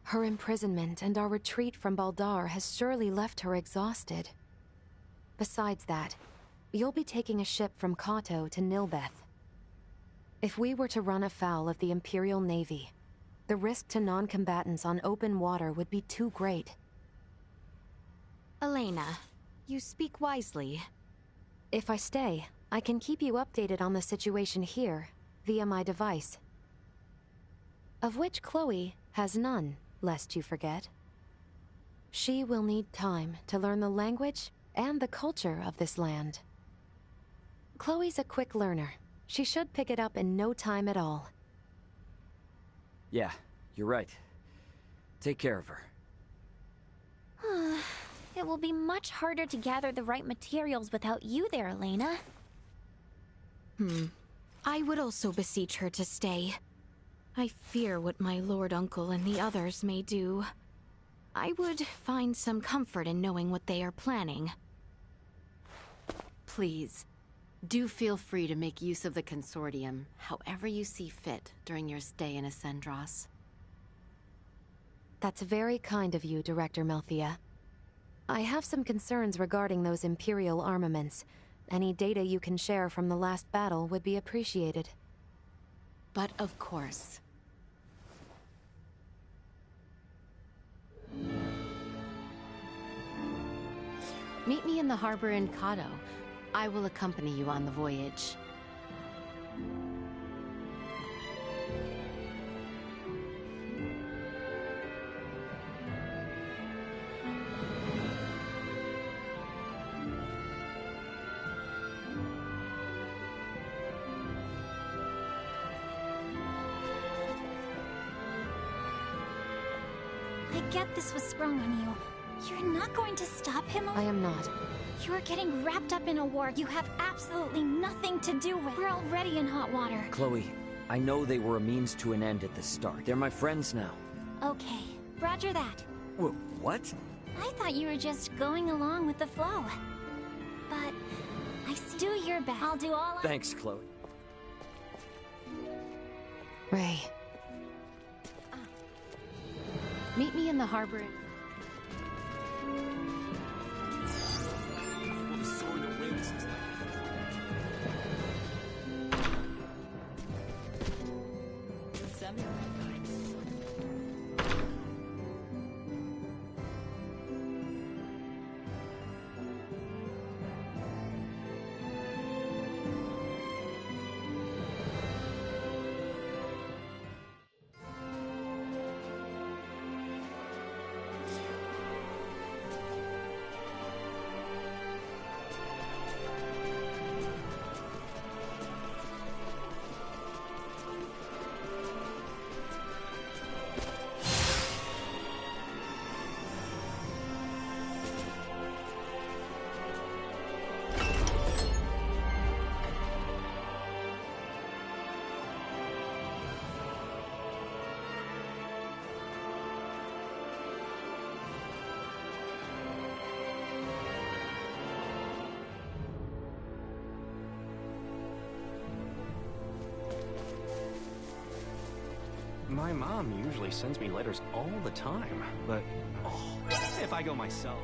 Her imprisonment and our retreat from Baldar has surely left her exhausted. Besides that, you'll be taking a ship from Kato to Nilbeth. If we were to run afoul of the Imperial Navy, the risk to non-combatants on open water would be too great. Elena, you speak wisely. If I stay, I can keep you updated on the situation here, via my device. Of which Chloe has none, lest you forget. She will need time to learn the language and the culture of this land. Chloe's a quick learner. She should pick it up in no time at all. Yeah, you're right. Take care of her. It will be much harder to gather the right materials without you there, Elena. I would also beseech her to stay. I fear what my lord uncle and the others may do. I would find some comfort in knowing what they are planning. Please, do feel free to make use of the Consortium however you see fit during your stay in Ascendros. That's very kind of you, Director Melthia. I have some concerns regarding those Imperial armaments. Any data you can share from the last battle would be appreciated. But of course. Meet me in the harbor in Kato. I will accompany you on the voyage. I get this was sprung on you. You're not going to stop him? I am not. You're getting wrapped up in a war you have absolutely nothing to do with. We're already in hot water. Chloe, I know they were a means to an end at the start. They're my friends now. Okay, roger that. What? I thought you were just going along with the flow. But do your best. I'll do all Thanks, Chloe. Ray. Meet me in the harbor. Well, the Sword of Rings is like My mom usually sends me letters all the time, but if I go myself.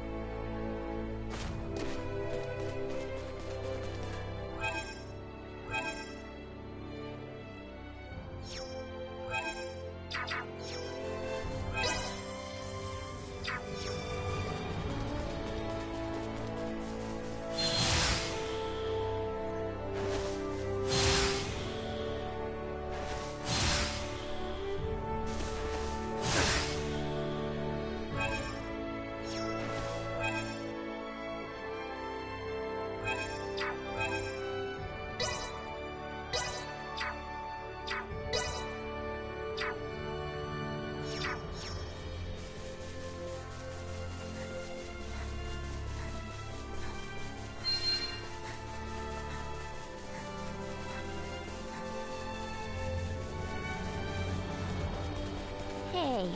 Hey,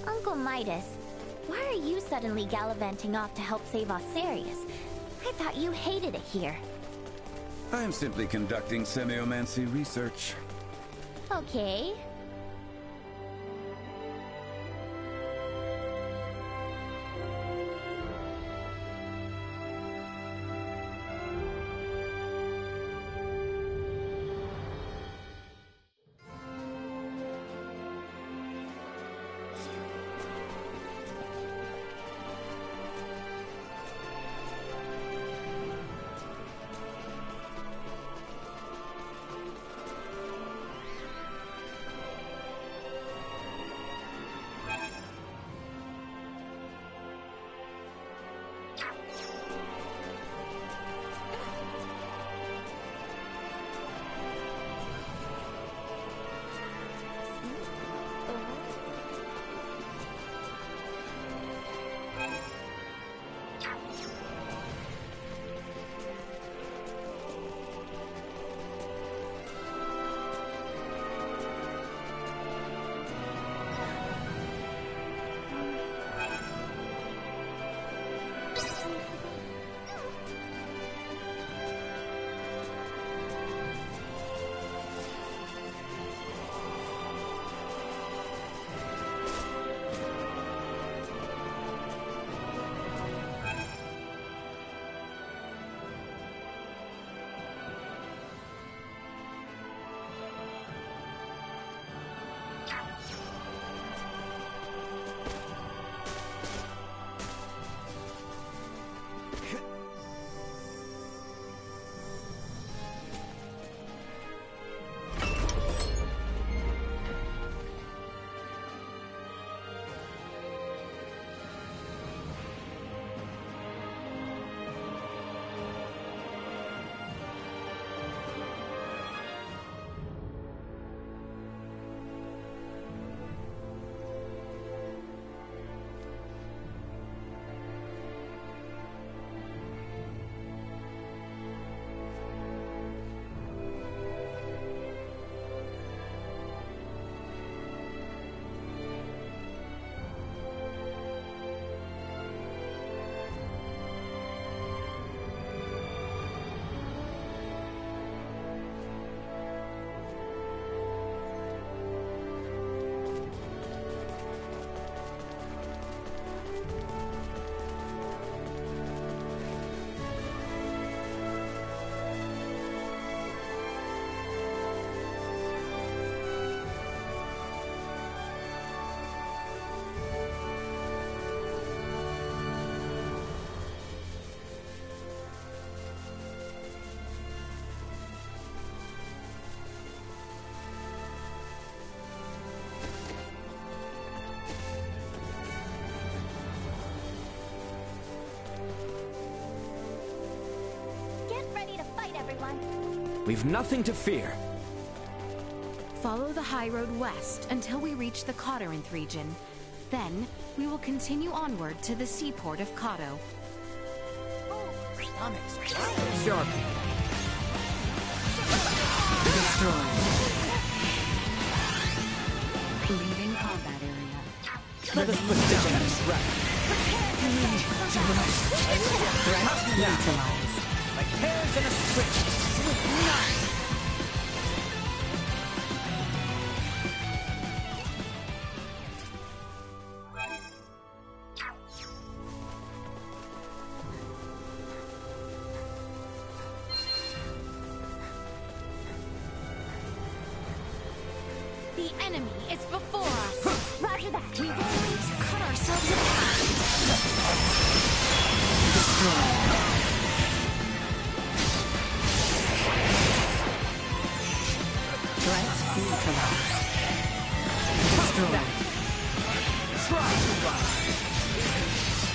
Uncle Midas, why are you suddenly gallivanting off to help save Osarius? I thought you hated it here. I am simply conducting semiomancy research. Okay. We've nothing to fear. Follow the high road west until we reach the Codorinth region. Then, we will continue onward to the seaport of Cado. Sure. Destroyed. Leaving combat area. Let us put down this threat. Threat neutralized. Like hairs in a switch. The enemy is before us. Roger that. We've only to cut ourselves apart. Destroyed. Threat neutralized. Destroyed.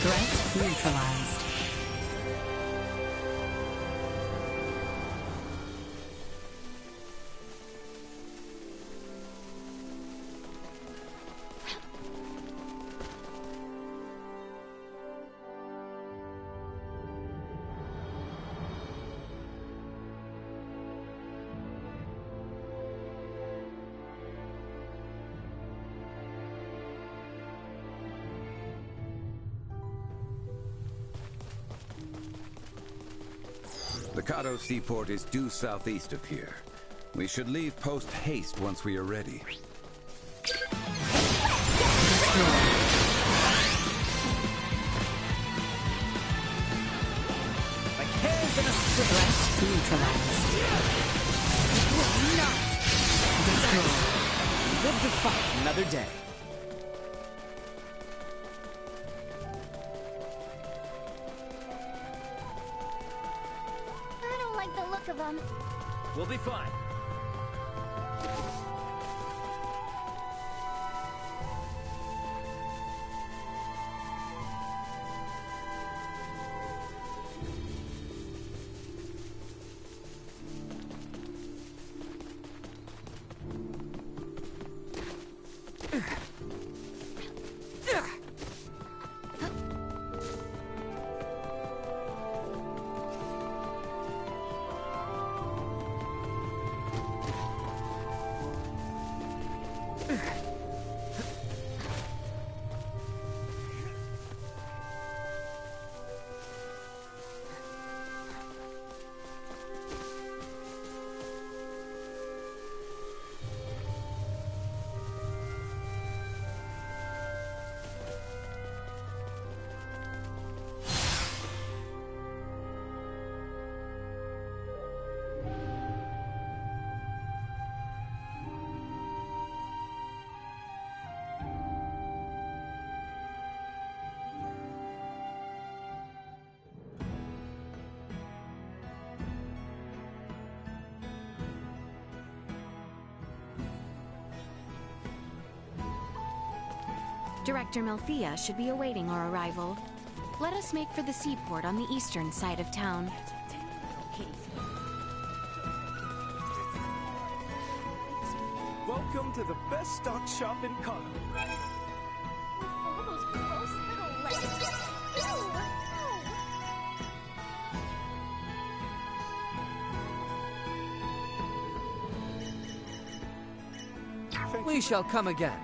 Threat neutralized. The Cado seaport is due southeast of here. We should leave post haste once we are ready. Like hairs in a switch. Neutralized. Destroyed. Live to fight another day. I don't like the look of them. We'll be fine. Director Melthea should be awaiting our arrival. Let us make for the seaport on the eastern side of town. Welcome to the best stock shop in Cado. All those gross little legs. Ew! We shall come again.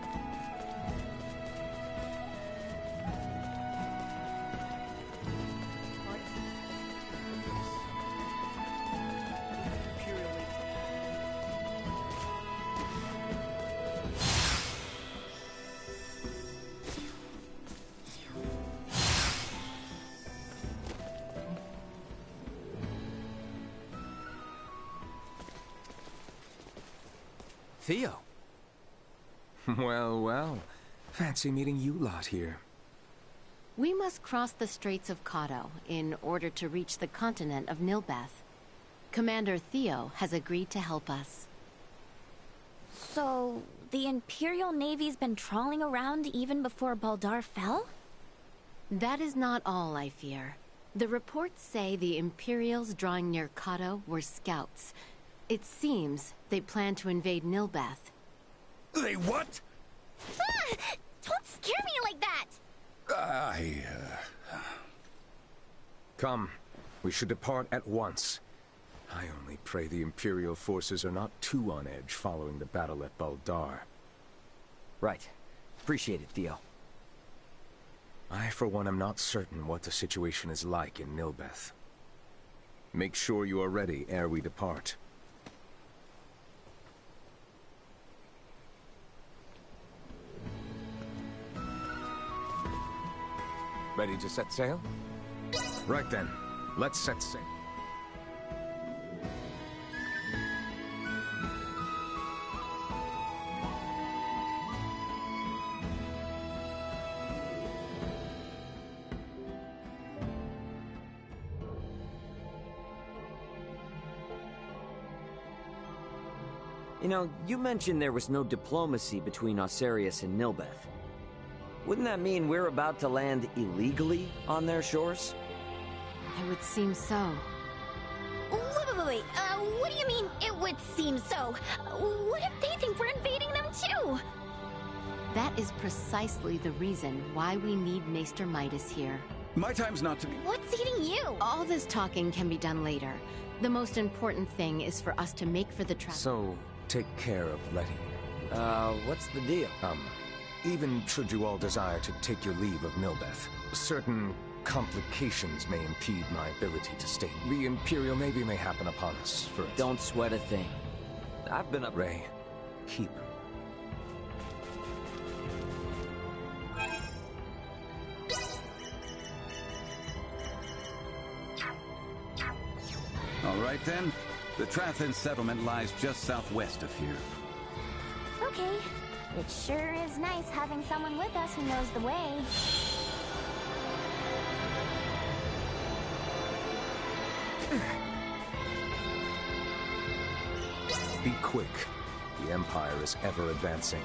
Theo. Well, well. Fancy meeting you lot here. We must cross the Straits of Cado in order to reach the continent of Nilbeth. Commander Theo has agreed to help us. So, the Imperial Navy's been trawling around even before Baldar fell? That is not all, I fear. The reports say the Imperials drawing near Cado were scouts. It seems they plan to invade Nilbeth. They what? Ah! Don't scare me like that! Come. We should depart at once. I only pray the Imperial forces are not too on edge following the battle at Baldar. Right. Appreciate it, Theo. I, for one, am not certain what the situation is like in Nilbeth. Make sure you are ready ere we depart. Ready to set sail? Right then, let's set sail. You know, you mentioned there was no diplomacy between Osarius and Nilbeth. Wouldn't that mean we're about to land illegally on their shores? It would seem so. Wait. What do you mean, it would seem so? What if they think we're invading them too? That is precisely the reason why we need Maester Midas here. My time's not to be... What's eating you? All this talking can be done later. The most important thing is for us to make for the travel. So, take care of Letty. What's the deal? Even should you all desire to take your leave of Nilbeth, certain complications may impede my ability to stay. The Imperial Navy may happen upon us for... Don't sweat a thing. I've been up... Ray, keep. All right then. The Trathlan settlement lies just southwest of here. Okay. It sure is nice having someone with us who knows the way. Be quick. The Empire is ever advancing.